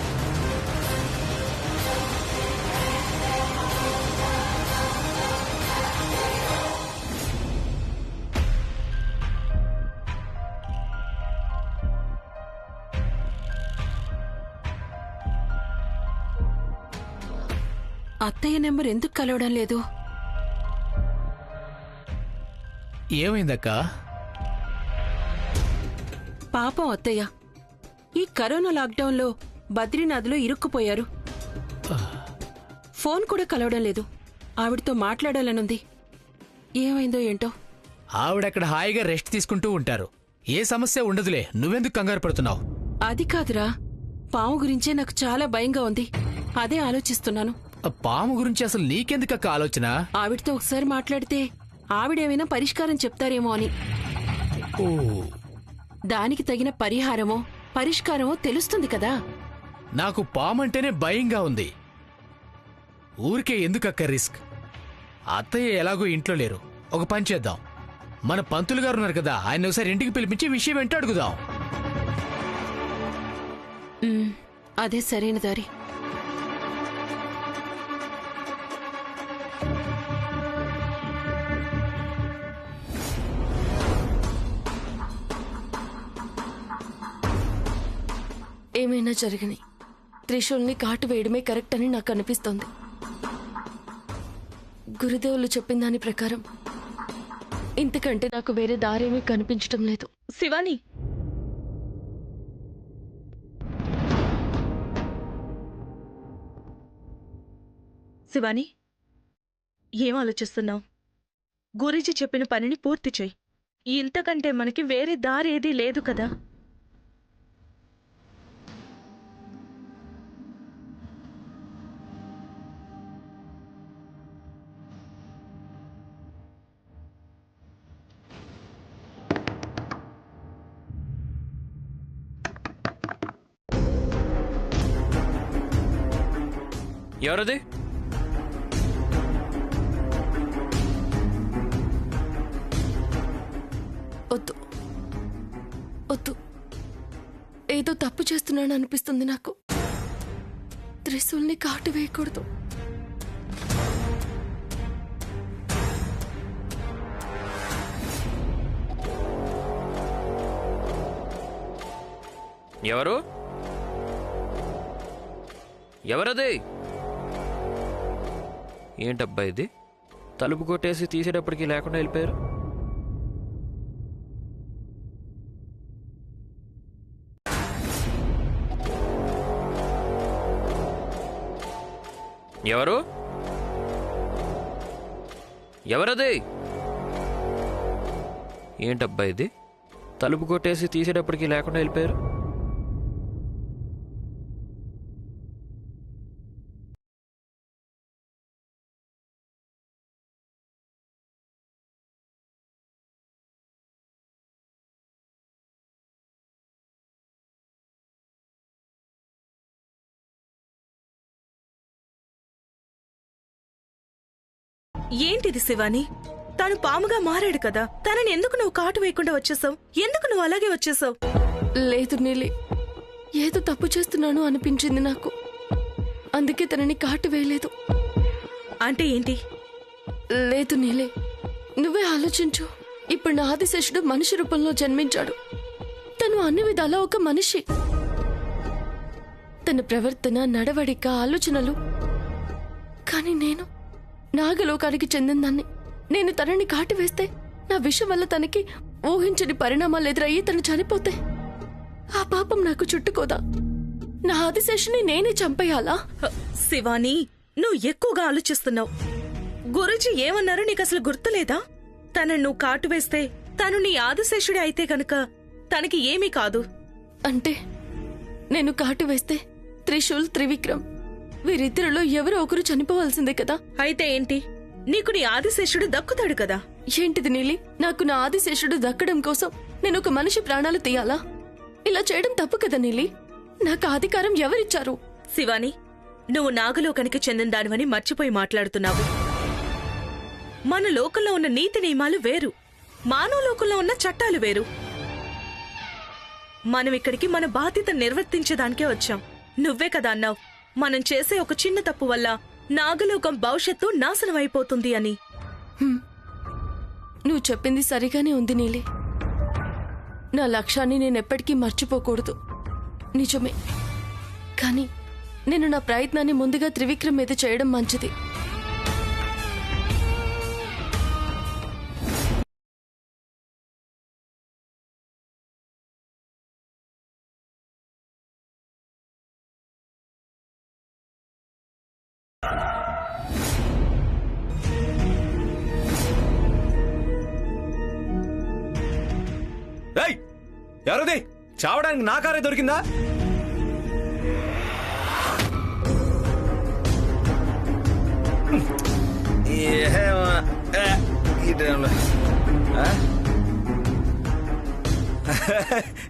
[SPEAKER 8] అత్తయ్య నెంబర్ ఎందుకు కలవడం లేదు?
[SPEAKER 7] ఏమైందక్కా?
[SPEAKER 8] పాపం అత్తయ్య ఈ కరోనా లాక్డౌన్లో బద్రీనాథ్లో ఇరుక్కుపోయారు. ఫోన్ కూడా కలవడం లేదు. ఆవిడతో మాట్లాడాలనుంది. ఏమైందో ఏంటో.
[SPEAKER 7] ఆవిడక్కడ హాయిగా రెస్ట్ తీసుకుంటూ ఉంటారు. ఏ సమస్య ఉండదులే, నువ్వెందుకు కంగారు పడుతున్నావు?
[SPEAKER 8] అది కాదురా, పాము గురించే నాకు చాలా భయంగా ఉంది. అదే ఆలోచిస్తున్నాను.
[SPEAKER 7] ఆ పాము గురించి అసలు నీకెందుకక్క ఆలోచన?
[SPEAKER 8] ఆవిడతో ఒకసారి మాట్లాడితే ఆవిడేమైనా పరిష్కారం చెప్తారేమో అని.
[SPEAKER 7] ఓ,
[SPEAKER 8] దానికి తగిన పరిహారమో పరిష్కారమో తెలుస్తుంది కదా.
[SPEAKER 7] నాకు పామంటేనే భయంగా ఉంది. ఊరికే ఎందుకక్క రిస్క్? అత్తయ్య ఎలాగో ఇంట్లో లేరు. ఒక పని చేద్దాం, మన పంతులు గారు ఉన్నారు కదా, ఆయన ఒకసారి ఇంటికి పిలిపించి విషయం ఏంటో అడుగుదాం.
[SPEAKER 8] అదే సరైన దారి.
[SPEAKER 1] ఏమైనా జరగని త్రిశూల్ని కాటు వేయడమే కరెక్ట్ అని నాకు అనిపిస్తోంది. గురుదేవులు చెప్పిన దాని ప్రకారం ఇంతకంటే నాకు వేరే దారేమీ కనిపించడం లేదు.
[SPEAKER 3] శివాని, శివాని, ఏం ఆలోచిస్తున్నావు? గురూజీ చెప్పిన పనిని పూర్తి చెయ్యి. ఇంతకంటే మనకి వేరే దారి ఏదీ లేదు కదా.
[SPEAKER 5] ఎవరది?
[SPEAKER 1] వద్దు వద్దు, ఏదో తప్పు చేస్తున్నాను అనిపిస్తుంది నాకు. త్రిశూల్ని కాటు వేయకూడదు.
[SPEAKER 5] ఎవరు? ఎవరది? ఏంటబ్బా ఇది? తలుపు కొట్టేసి తీసేటప్పటికి లేకుండా వెళ్ళిపోయారు. ఎవరు? ఎవరది? ఏంటబ్బా ఇది? తలుపు కొట్టేసి తీసేటప్పటికి లేకుండా వెళ్ళిపోయారు.
[SPEAKER 3] ఏంటిది శివాని? తను పాముగా మారాడు కదా, తనని ఎందుకు నువ్వు కాటు వేయకుండా వచ్చేసావు? ఎందుకు నువ్వు అలాగే వచ్చేసావు?
[SPEAKER 1] లేదు నీలి, ఏదో తప్పు చేస్తున్నాను అనిపించింది నాకు, అందుకే తనని కాటు వేయలేదు.
[SPEAKER 3] అంటే ఏంటి?
[SPEAKER 1] లేదు నీలి, నువ్వే ఆలోచించు. ఇప్పుడు నా ఆదిశేషుడు మనిషి రూపంలో జన్మించాడు. తను అన్ని విధాలా ఒక మనిషి. తన ప్రవర్తన, నడవడిక, ఆలోచనలు. కానీ నేను నాగలోకానికి చెందిందాన్ని. నేను తనని కాటు వేస్తే నా విషయం వల్ల తనకి ఊహించని పరిణామాలు ఎదురయ్యి తను చనిపోతే ఆ పాపం నాకు చుట్టుకోదా? నా ఆదిశేషుని నేనే చంపేయాలా?
[SPEAKER 3] శివాని, నువ్వు ఎక్కువగా ఆలోచిస్తున్నావు. గురూజీ ఏమన్నారో నీకు అసలు గుర్తులేదా? తనను నువ్వు కాటు వేస్తే తను నీ ఆదిశేషుడే అయితే కనుక తనకి ఏమీ కాదు.
[SPEAKER 1] అంటే నేను కాటు వేస్తే త్రిశూల్, త్రివిక్రమ్ వీరిద్దరిలో ఎవరో ఒకరు చనిపోవాల్సిందే కదా?
[SPEAKER 3] అయితే ఏంటి? నీకు నీ ఆదిశేషుడు దక్కుతాడు కదా.
[SPEAKER 1] ఏంటిది నీలి? నాకు నా ఆదిశేషుడు దక్కడం కోసం నేను ఒక మనిషి ప్రాణాలు తీయాలా? ఇలా చేయడం తప్పు కదా నీలి. నాకు అధికారం ఎవరిచ్చారు?
[SPEAKER 3] శివాని, నువ్వు నాగలోకానికి చెందిన దానివని మర్చిపోయి మాట్లాడుతున్నావు. మన లోకంలో ఉన్న నీతి నియమాలు వేరు, మానవ లోకంలో ఉన్న చట్టాలు వేరు. మనం ఇక్కడికి మన బాధ్యత నిర్వర్తించేదానికే వచ్చాం. నువ్వే కదా అన్నావు, మనం చేసే ఒక చిన్న తప్పు వల్ల నాగలోకం భవిష్యత్తు నాశనం అయిపోతుంది అని.
[SPEAKER 1] నువ్వు చెప్పింది సరిగానే ఉంది నీలి. నా లక్ష్యాన్ని నేనెప్పటికీ మర్చిపోకూడదు, నిజమే. కానీ నేను నా ప్రయత్నాన్ని ముందుగా త్రివిక్రమ్ మీద చేయడం మంచిది.
[SPEAKER 10] ఎవరది? చావడానికి నా కారే దొరికిందా?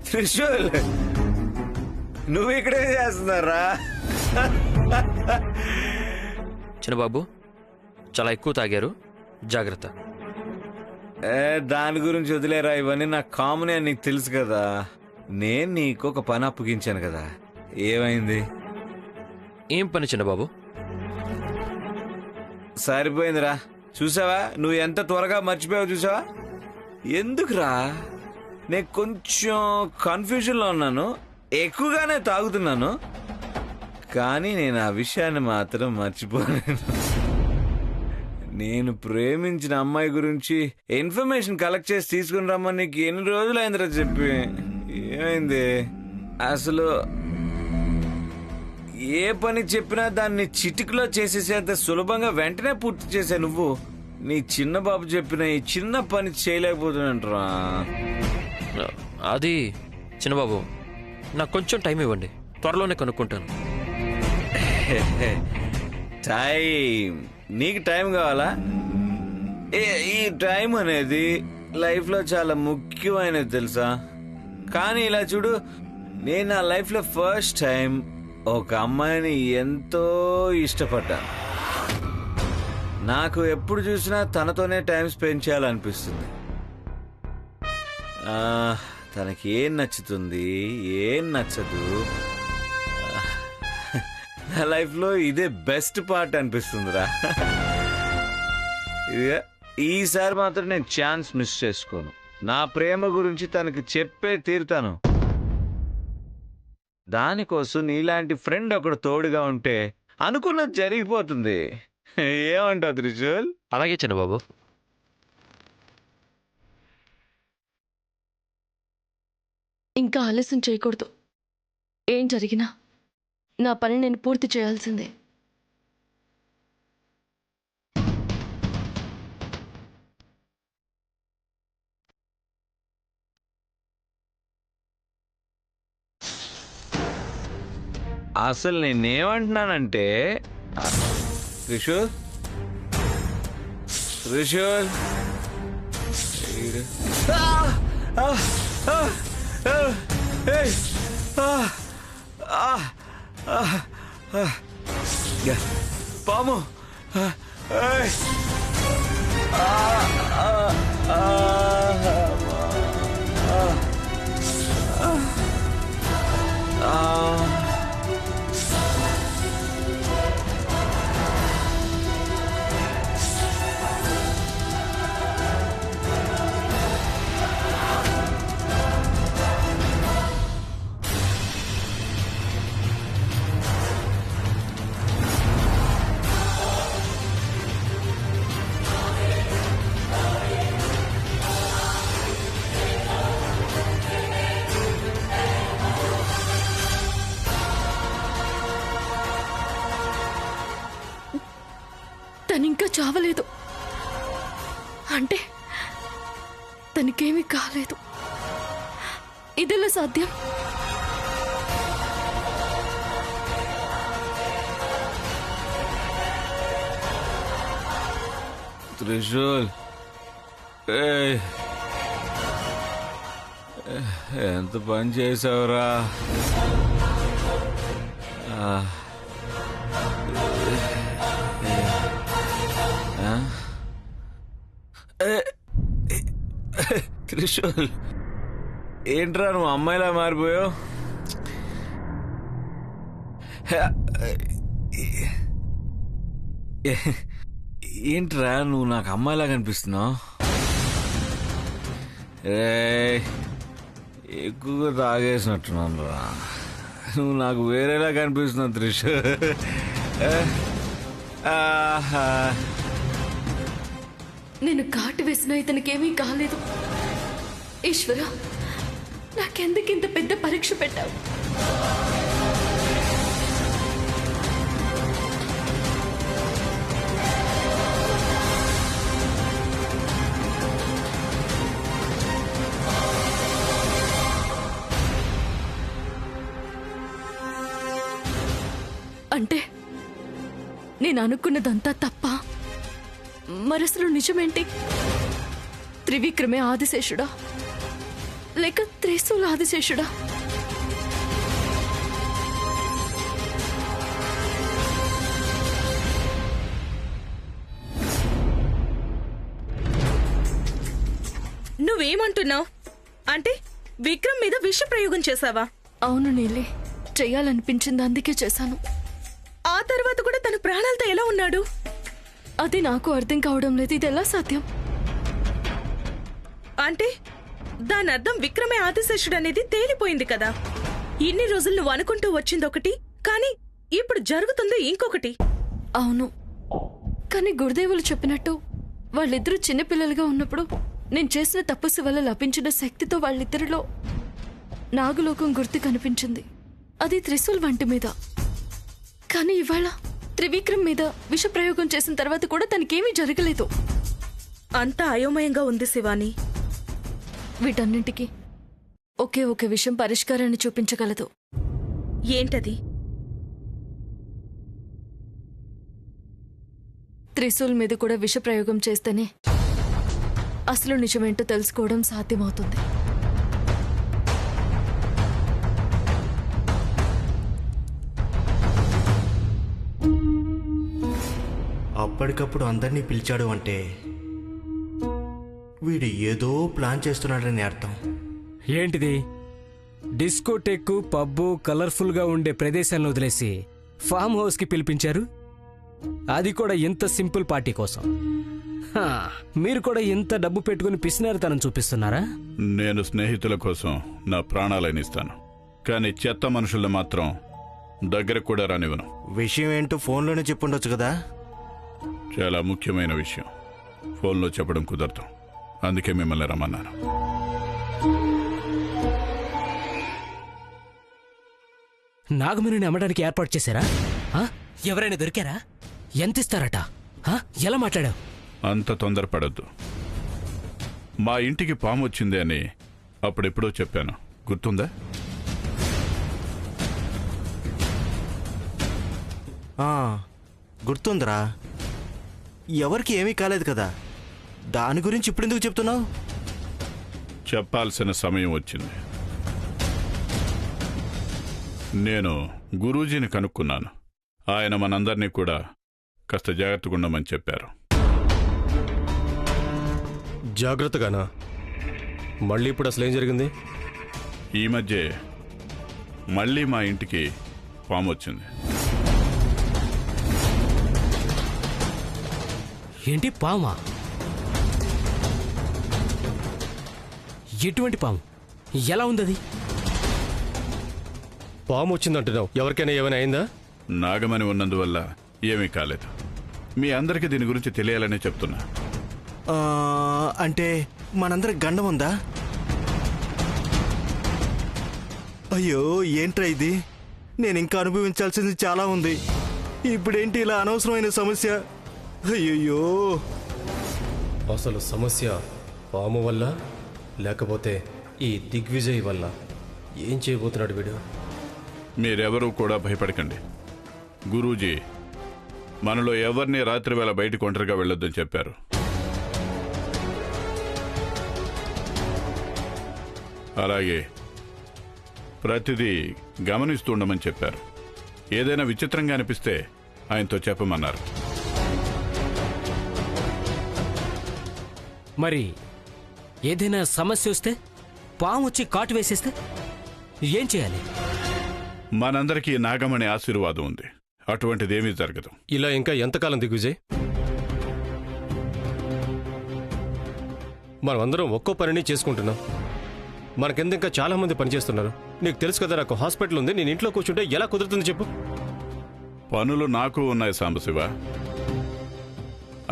[SPEAKER 10] త్రిశూల్, నువ్వు ఇక్కడే చేస్తున్నారా?
[SPEAKER 5] చిన్నబాబు, చాలా ఎక్కువ తాగారు, జాగ్రత్త.
[SPEAKER 10] దాని గురించి వదిలేరా, ఇవన్నీ నాకు కామన్ అని నీకు తెలుసు కదా. నేను నీకు ఒక పని అప్పగించాను కదా, ఏమైంది?
[SPEAKER 5] ఏం పని చిన్నబాబు?
[SPEAKER 10] సరిపోయిందిరా. చూసావా, నువ్వు ఎంత త్వరగా మర్చిపోయావు చూసావా? ఎందుకురా, నేను కొంచెం కన్ఫ్యూజన్లో ఉన్నాను, ఎక్కువగానే తాగుతున్నాను, కానీ నేను ఆ విషయాన్ని మాత్రం మర్చిపోలేను. నేను ప్రేమించిన అమ్మాయి గురించి ఇన్ఫర్మేషన్ కలెక్ట్ చేసి తీసుకుని రమ్మని నీకు ఎన్ని రోజులైందిరా చెప్పి. ఏమైంది అసలు? ఏ పని చెప్పినా దాన్ని చిటికలో చేసేసేంత సులభంగా వెంటనే పూర్తి చేసే నువ్వు నీ చిన్న బాబు చెప్పిన ఈ చిన్న పని చేయలేకపోతున్నా.
[SPEAKER 5] అది చిన్నబాబు, నాకు కొంచెం టైం ఇవ్వండి, త్వరలోనే కనుక్కుంటాను.
[SPEAKER 10] టైం? నీకు టైం కావాలా? ఈ టైం అనేది లైఫ్లో చాలా ముఖ్యమైనది తెలుసా. కానీ ఇలా చూడు, నేను నా లైఫ్లో ఫస్ట్ టైం ఒక అమ్మాయిని ఎంతో ఇష్టపడ్డాను. నాకు ఎప్పుడు చూసినా తనతోనే టైం స్పెండ్ చేయాలనిపిస్తుంది. తనకి ఏం నచ్చుతుంది, ఏం నచ్చదు, నా లైఫ్లో ఇదే బెస్ట్ పార్ట్ అనిపిస్తుందిరా. ఈసారి మాత్రం నేను ఛాన్స్ మిస్ చేసుకోను. నా ప్రేమ గురించి తనకి చెప్పే తీరుతాను. దానికోసం నీలాంటి ఫ్రెండ్ ఒకడు తోడుగా ఉంటే అనుకున్నది జరిగిపోతుంది. ఏమంటావు త్రిశూల్?
[SPEAKER 5] అలాగే చిన్నబాబు.
[SPEAKER 1] ఇంకా ఆలస్యం చేయకూడదు. ఏం జరిగినా నా పని నేను పూర్తి చేయాల్సిందే.
[SPEAKER 10] అసలు నేనేమంటున్నానంటే, త్రిశూల్ త్రిశూల్ పాము.
[SPEAKER 1] తనింకా చావలేదు అంటే తనకేమీ కాలేదు. ఇదెలా సాధ్యం?
[SPEAKER 10] త్రిశూల్, ఎంత పని చేసావురా? త్రిశూల్, ఏంట్రా నువ్వు అమ్మాయిలా మారిపోయావు? ఏంట్రా నువ్వు నాకు అమ్మాయిలా కనిపిస్తున్నావు? ఎక్కువగా తాగేసినట్టున్నాను రా. నువ్వు నాకు వేరేలా కనిపిస్తున్నావు త్రిశూల్.
[SPEAKER 1] నేను కాటు వేసినా ఇతనికేమీ కాలేదు. ఈశ్వర, నాకెందుకు ఇంత పెద్ద పరీక్ష పెట్టావు? అంటే నేను అనుకున్నదంతా తప్ప? మరసలు నిజమేంటి? త్రివిక్రమే ఆదిశేషుడా లేక త్రిశూల ఆదిశేషుడా?
[SPEAKER 3] నువ్వేమంటున్నావు? అంటే విక్రమ్ మీద విష ప్రయోగం చేశావా?
[SPEAKER 1] అవును నీలి, చెయ్యాలనిపించింది, అందుకే చేశాను.
[SPEAKER 3] ఆ తర్వాత కూడా తన ప్రాణాలతో ఎలా ఉన్నాడు?
[SPEAKER 1] అది నాకు అర్థం కావడం లేదు. ఇది ఎలా సాధ్యం?
[SPEAKER 3] అంటే దాని అర్థం విక్రమే ఆదిశేషుడు అనేది తేలిపోయింది కదా. ఇన్ని రోజులు నువ్వు అనుకుంటూ వచ్చిందొకటి, కానీ ఇప్పుడు జరుగుతుంది ఇంకొకటి.
[SPEAKER 1] అవును, కానీ గురుదేవులు చెప్పినట్టు వాళ్ళిద్దరూ చిన్నపిల్లలుగా ఉన్నప్పుడు నేను చేసిన తపస్సు వల్ల లభించిన శక్తితో వాళ్ళిద్దరిలో నాగులోకం గుర్తు కనిపించింది. అది త్రిశూల్ వంటి మీద. కానీ ఇవాళ త్రివిక్రమ్ మీద విష ప్రయోగం చేసిన తర్వాత కూడా తనకేమీ జరగలేదు.
[SPEAKER 3] అంతా అయోమయంగా ఉంది శివాని.
[SPEAKER 1] వీటన్నింటికి ఒకే ఒక విషయం పరిష్కారాన్ని చూపించగలదు.
[SPEAKER 3] ఏంటది?
[SPEAKER 1] త్రిశూల్ మీద కూడా విష ప్రయోగం చేస్తేనే అసలు నిజమేంటో తెలుసుకోవడం సాధ్యమవుతుంది.
[SPEAKER 6] అప్పటికప్పుడు అందరినీ పిలిచాడు అంటే వీడు ఏదో ప్లాన్ చేస్తున్నాడని అర్థం.
[SPEAKER 12] ఏంటిది? డిస్కోటెక్, పబ్బు కలర్ఫుల్గా ఉండే ప్రదేశాలను వదిలేసి ఫామ్ హౌస్కి పిలిపించారు, అది కూడా ఇంత సింపుల్ పార్టీ కోసం. మీరు కూడా ఇంత డబ్బు పెట్టుకుని పిసినారితనం చూపిస్తున్నారా?
[SPEAKER 9] నేను స్నేహితుల కోసం నా ప్రాణాలని ఇస్తాను, కానీ చెత్త మనుషుల్ని మాత్రం దగ్గర కూడా రానివ్వను.
[SPEAKER 6] విషయం ఏంటో ఫోన్లోనే చెప్పుండొచ్చు కదా.
[SPEAKER 9] చాలా ముఖ్యమైన విషయం ఫోన్లో చెప్పడం కుదరదు, అందుకే మిమ్మల్ని రమ్మన్నాను.
[SPEAKER 12] నాగమణిని అమ్మడానికి ఏర్పాటు చేశారా? ఎవరైనా దొరికారా? ఎంత ఇస్తారట? ఎలా మాట్లాడావు?
[SPEAKER 9] అంత తొందరపడద్దు. మా ఇంటికి పాము వచ్చింది అని అప్పుడెప్పుడో చెప్పాను, గుర్తుందా?
[SPEAKER 6] గుర్తుందిరా. ఎవరికి ఏమీ కాలేదు కదా, దాని గురించి ఇప్పుడెందుకు చెప్తున్నావు?
[SPEAKER 9] చెప్పాల్సిన సమయం వచ్చింది. నేను గురూజీని కనుక్కున్నాను. ఆయన మనందరినీ కూడా కాస్త జాగ్రత్తగా ఉండమని చెప్పారు.
[SPEAKER 13] జాగ్రత్తగానా? మళ్ళీ ఇప్పుడు అసలు ఏం జరిగింది?
[SPEAKER 9] ఈ మధ్య మళ్ళీ మా ఇంటికి పాము వచ్చింది.
[SPEAKER 12] ఏంటి పామా? ఎటువంటి పాము? ఎలా ఉంది అది?
[SPEAKER 13] పాము వచ్చిందంటున్నావు, ఎవరికైనా ఏమైనా అయిందా?
[SPEAKER 9] నాగమణి ఉన్నందువల్ల ఏమీ కాలేదు. మీ అందరికీ దీని గురించి తెలియాలనే చెప్తున్నా.
[SPEAKER 6] అంటే మనందరికి గండం ఉందా? అయ్యో ఏంట్రా ఇది, నేను ఇంకా అనుభవించాల్సింది చాలా ఉంది. ఇప్పుడేంటి ఇలా అనవసరమైన సమస్య? అయ్యయ్యో,
[SPEAKER 13] అసలు సమస్య పాము వల్ల లేకపోతే ఈ దిగ్విజయ్ వల్ల? ఏం చేయబోతున్నాడు వీడు?
[SPEAKER 9] మీరెవరూ కూడా భయపడకండి. గురూజీ మనలో ఎవరిని రాత్రి వేళ బయటికి ఒంటరిగా వెళ్ళొద్దని చెప్పారు. అలాగే ప్రతిదీ గమనిస్తూ ఉండమని చెప్పారు. ఏదైనా విచిత్రంగా అనిపిస్తే ఆయనతో చెప్పమన్నారు.
[SPEAKER 12] మరి ఏదైనా సమస్య వస్తే, పాము వచ్చి కాటు వేసేస్తే ఏం చేయాలి?
[SPEAKER 9] మనందరికీ నాగమణి ఆశీర్వాదం ఉంది, అటువంటిదేమీ జరగదు.
[SPEAKER 13] ఇలా ఇంకా ఎంతకాలం దిగ్విజయ్? మనమందరం ఒక్కో పనిని చేసుకుంటున్నాం. మన కింద ఇంకా చాలా మంది పనిచేస్తున్నారు. నీకు తెలుసు కదా, నాకు హాస్పిటల్ ఉంది. నేను ఇంట్లో కూర్చుంటే ఎలా కుదురుతుంది చెప్పు?
[SPEAKER 9] పనులు నాకు ఉన్నాయి సాంబశివ.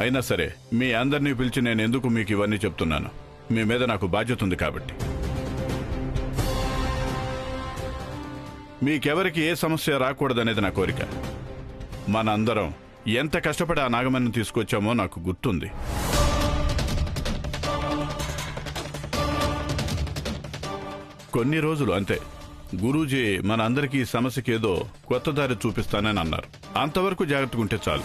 [SPEAKER 9] అయినా సరే మీ అందరినీ పిలిచి నేను ఎందుకు మీకు ఇవన్నీ చెప్తున్నాను? మీ మీద నాకు బాధ్యత ఉంది కాబట్టి. మీకెవరికి ఏ సమస్య రాకూడదనేది నా కోరిక. మనందరం ఎంత కష్టపడి ఆ నాగమణిని తీసుకొచ్చామో నాకు గుర్తుంది. కొన్ని రోజులు అంతే. గురూజీ మన అందరికీ ఈ సమస్యకి ఏదో కొత్త దారి చూపిస్తానని అన్నారు. అంతవరకు జాగ్రత్తగా ఉంటే చాలు.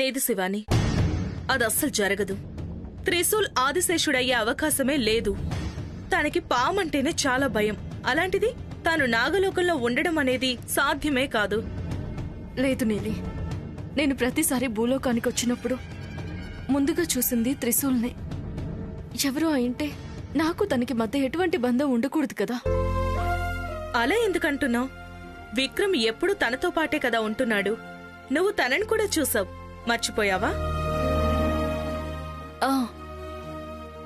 [SPEAKER 3] లేదు శివాని, అది అస్సలు జరగదు. త్రిశూల్ ఆదిశేషుడయ్యే అవకాశమే లేదు. తనకి పామంటేనే చాలా భయం. అలాంటిది తాను నాగలోకంలో ఉండడం అనేది సాధ్యమే కాదు.
[SPEAKER 1] లేదు నీలి, నేను ప్రతిసారి భూలోకానికి వచ్చినప్పుడు ముందుగా చూసింది త్రిశూల్నే. ఎవరో అయింటే నాకు తనకి మధ్య ఎటువంటి బంధం ఉండకూడదు కదా.
[SPEAKER 3] అలా ఎందుకంటున్నావు? విక్రమ్ ఎప్పుడూ తనతో పాటే కదా ఉంటున్నాడు. నువ్వు తనని కూడా చూసావు, మర్చిపోయావా?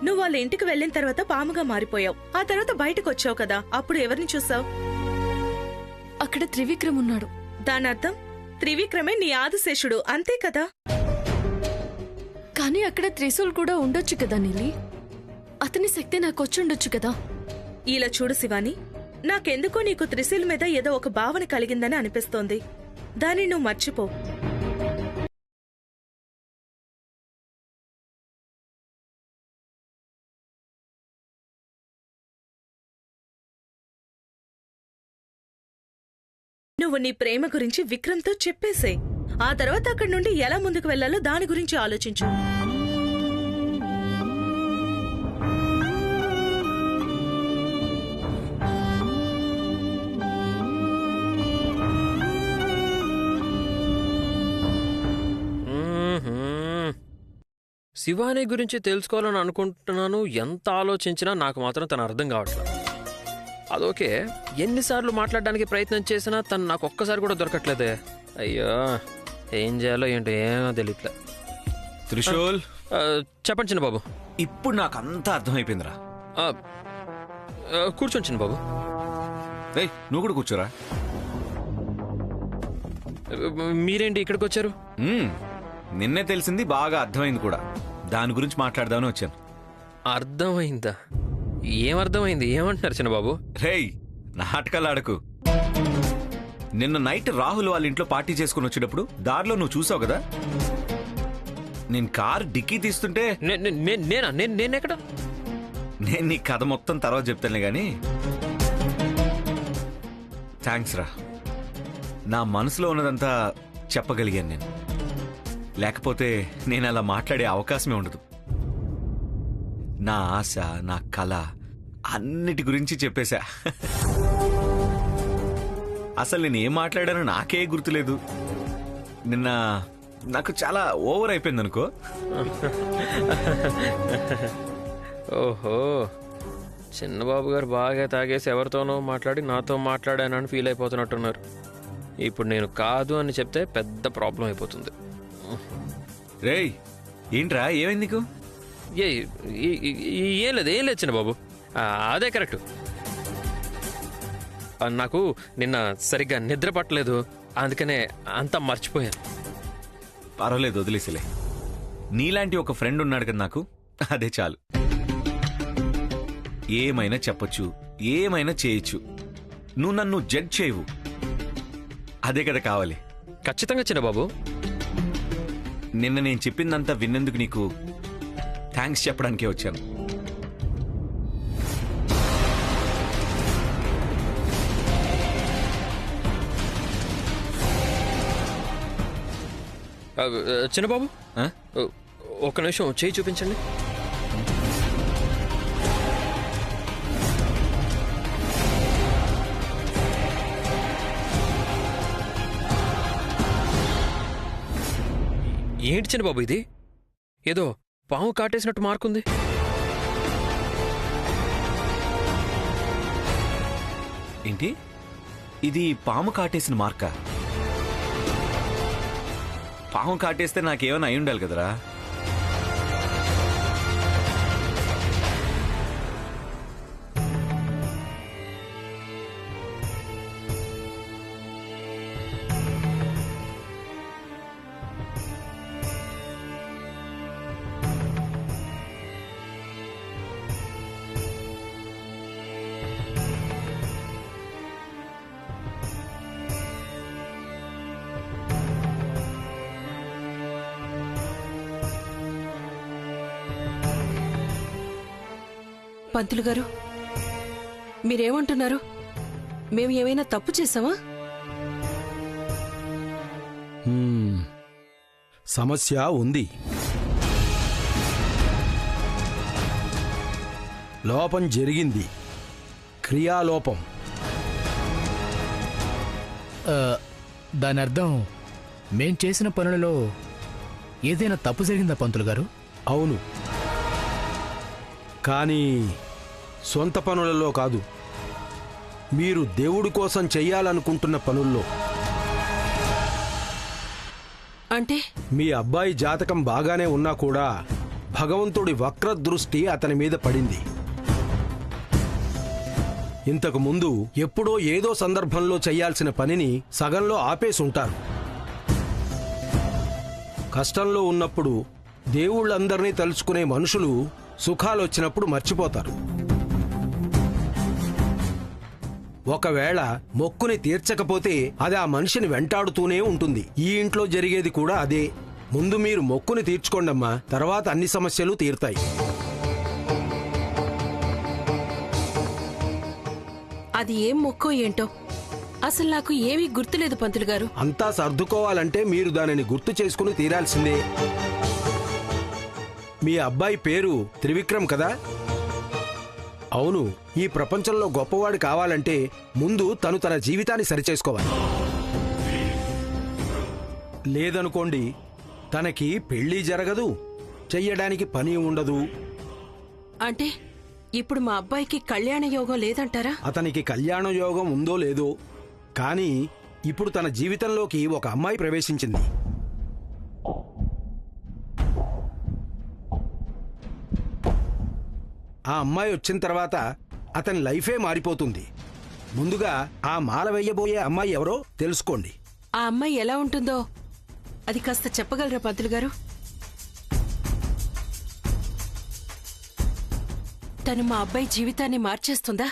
[SPEAKER 3] నువ్వు వాళ్ళ ఇంటికి వెళ్ళిన తర్వాత పాముగా మారిపోయావు. ఆ తర్వాత బయటకు వచ్చావు కదా, అప్పుడు ఎవరిని చూసావు?
[SPEAKER 1] అక్కడ త్రివిక్రమ్ ఉన్నాడు.
[SPEAKER 3] దానర్థం త్రివిక్రమే నీ ఆదిశేషుడు, అంతే కదా?
[SPEAKER 1] కానీ అక్కడ త్రిశూల్ కూడా ఉండొచ్చు కదా నీలి. అతని శక్తి నాకు వచ్చుండొచ్చు కదా.
[SPEAKER 3] ఇలా చూడు శివాని, నాకెందుకో నీకు త్రిశూల్ మీద ఏదో ఒక భావన కలిగిందని అనిపిస్తోంది. దాన్ని నువ్వు మర్చిపో. నువ్వు నీ ప్రేమ గురించి విక్రమ్తో చెప్పేసే. ఆ తర్వాత అక్కడి నుండి ఎలా ముందుకు వెళ్లాలో దాని గురించి ఆలోచించు.
[SPEAKER 5] శివాని గురించి తెలుసుకోవాలని అనుకుంటున్నాను. ఎంత ఆలోచించినా నాకు మాత్రం తను అర్థం కావట్లేదు. అదోకే, ఎన్నిసార్లు మాట్లాడడానికి ప్రయత్నం చేసినా తను నాకు ఒక్కసారి కూడా దొరకట్లేదే. అయ్యో, ఏం చేయాలో ఏంటో ఏమో తెలియట్లే.
[SPEAKER 10] త్రిశూల్,
[SPEAKER 5] చెప్పండి చిన్న బాబు.
[SPEAKER 10] ఇప్పుడు నాకు అంతా అర్థమైపోయిందిరా.
[SPEAKER 5] కూర్చోండి చిన్న బాబు.
[SPEAKER 10] ఏయ్, నువ్వు కూడా కూర్చోరా.
[SPEAKER 5] మీరేంటి ఇక్కడికి వచ్చారు?
[SPEAKER 10] నిన్నే తెలిసింది, బాగా అర్థమైంది కూడా. దాని గురించి మాట్లాడదామని వచ్చాను.
[SPEAKER 5] అర్థమైందా? ఏమర్థమైంది? ఏమంటున్నారు చిన్నబాబు?
[SPEAKER 10] రేయ్, నాటకాలు ఆడకు. నిన్న నైట్ రాహుల్ వాళ్ళ ఇంట్లో పార్టీ చేసుకుని వచ్చేటప్పుడు దారిలో నువ్వు చూసావు కదా, నేను కారు డిక్కీ తీస్తుంటే.
[SPEAKER 5] నేనెక్కడ?
[SPEAKER 10] నేను నీ కథ మొత్తం తర్వాత చెప్తానులే గాని, థ్యాంక్స్ రా. నా మనసులో ఉన్నదంతా చెప్పగలిగాను నేను. లేకపోతే నేను అలా మాట్లాడే అవకాశమే ఉండదు. నా ఆశ, నా కళ అన్నిటి గురించి చెప్పేశా. అసలు నేను ఏం మాట్లాడానో నాకే గుర్తులేదు. నిన్న నాకు చాలా ఓవర్ అయిపోయింది అనుకో.
[SPEAKER 5] ఓహో, చిన్నబాబు గారు బాగా తాగేసి ఎవరితోనో మాట్లాడి నాతో మాట్లాడానని ఫీల్ అయిపోతున్నట్టున్నారు. ఇప్పుడు నేను కాదు అని చెప్తే పెద్ద ప్రాబ్లం అయిపోతుంది.
[SPEAKER 10] రేయ్, ఏంట్రా ఏమైంది నీకు?
[SPEAKER 5] ఏం లేదు చిన్నబాబు, అదే కరెక్ట్. నాకు నిన్న సరిగ్గా నిద్ర పట్టలేదు, అందుకనే అంతా మర్చిపోయాను.
[SPEAKER 10] పర్వాలేదు, వదిలేసిలే. నీలాంటి ఒక ఫ్రెండ్ ఉన్నాడు కదా నాకు, అదే చాలు. ఏమైనా చెప్పొచ్చు, ఏమైనా చేయొచ్చు. నువ్వు నన్ను జడ్జ్ చేయవు, అదే కదా కావాలి.
[SPEAKER 5] ఖచ్చితంగా చిన్నబాబు.
[SPEAKER 10] నిన్న నేను చెప్పిందంతా విన్నందుకు నీకు థ్యాంక్స్ చెప్పడానికే వచ్చాను.
[SPEAKER 5] చిన్నబాబు, ఒక్క నిమిషం చేయి చూపించండి. ఏంటి చిన్నబాబు ఇది? ఏదో పాము కాటేసినట్టు మార్కుంది.
[SPEAKER 10] ఏంటి ఇది? పాము కాటేసిన మార్కా? పాము కాటేస్తే నాకేమైనా అయి ఉండాలి కదరా.
[SPEAKER 8] పంతులు గారు, మీరేమంటున్నారు? మేము ఏమైనా తప్పు చేశామా?
[SPEAKER 14] సమస్య ఉంది. లోపం జరిగింది, క్రియాలోపం.
[SPEAKER 7] దాని అర్థం మేం చేసిన పనులలో ఏదైనా తప్పు జరిగిందా పంతులు గారు?
[SPEAKER 14] అవును, కానీ సొంత పనులలో కాదు, మీరు దేవుడి కోసం చెయ్యాలనుకుంటున్న పనుల్లో.
[SPEAKER 8] అంటే
[SPEAKER 14] మీ అబ్బాయి జాతకం బాగానే ఉన్నా కూడా భగవంతుడి వక్ర దృష్టి అతని మీద పడింది. ఇంతకు ముందు ఎప్పుడో ఏదో సందర్భంలో చెయ్యాల్సిన పనిని సగంలో ఆపేసుంటారు. కష్టంలో ఉన్నప్పుడు దేవుళ్ళందరినీ తలుచుకునే మనుషులు సుఖాలొచ్చినప్పుడు మర్చిపోతారు. ఒకవేళ మొక్కుని తీర్చకపోతే అది ఆ మనిషిని వెంటాడుతూనే ఉంటుంది. ఈ ఇంట్లో జరిగేది కూడా అదే. ముందు మీరు మొక్కుని తీర్చుకోండమ్మా, తర్వాత అన్ని సమస్యలు తీరుతాయి.
[SPEAKER 8] అది ఏం మొక్కో ఏంటో అసలు నాకు ఏమీ గుర్తులేదు పంతులు గారు.
[SPEAKER 14] అంతా సర్దుకోవాలంటే మీరు దానిని గుర్తు చేసుకుని తీరాల్సిందే. మీ అబ్బాయి పేరు త్రివిక్రమ్ కదా? అవును, ఈ ప్రపంచంలో గొప్పవాడు కావాలంటే ముందు తను తన జీవితాన్ని సరిచేసుకోవాలి. లేదనుకోండి, తనకి పెళ్లి జరగదు, చెయ్యడానికి పని ఉండదు.
[SPEAKER 8] అంటే ఇప్పుడు మా అబ్బాయికి కళ్యాణ యోగం లేదంటారా?
[SPEAKER 14] అతనికి కళ్యాణ యోగం ఉందో లేదో, కానీ ఇప్పుడు తన జీవితంలోకి ఒక అమ్మాయి ప్రవేశించింది. ఆ అమ్మాయి వచ్చిన తర్వాత అతని లైఫే మారిపోతుంది. ముందుగా ఆ మాల వెయ్యబోయే అమ్మాయి ఎవరో తెలుసుకోండి.
[SPEAKER 8] ఆ అమ్మాయి ఎలా ఉంటుందో అది కాస్త చెప్పగలరా పంతులు గారు? తను మా అబ్బాయి జీవితాన్ని మార్చేస్తుందా?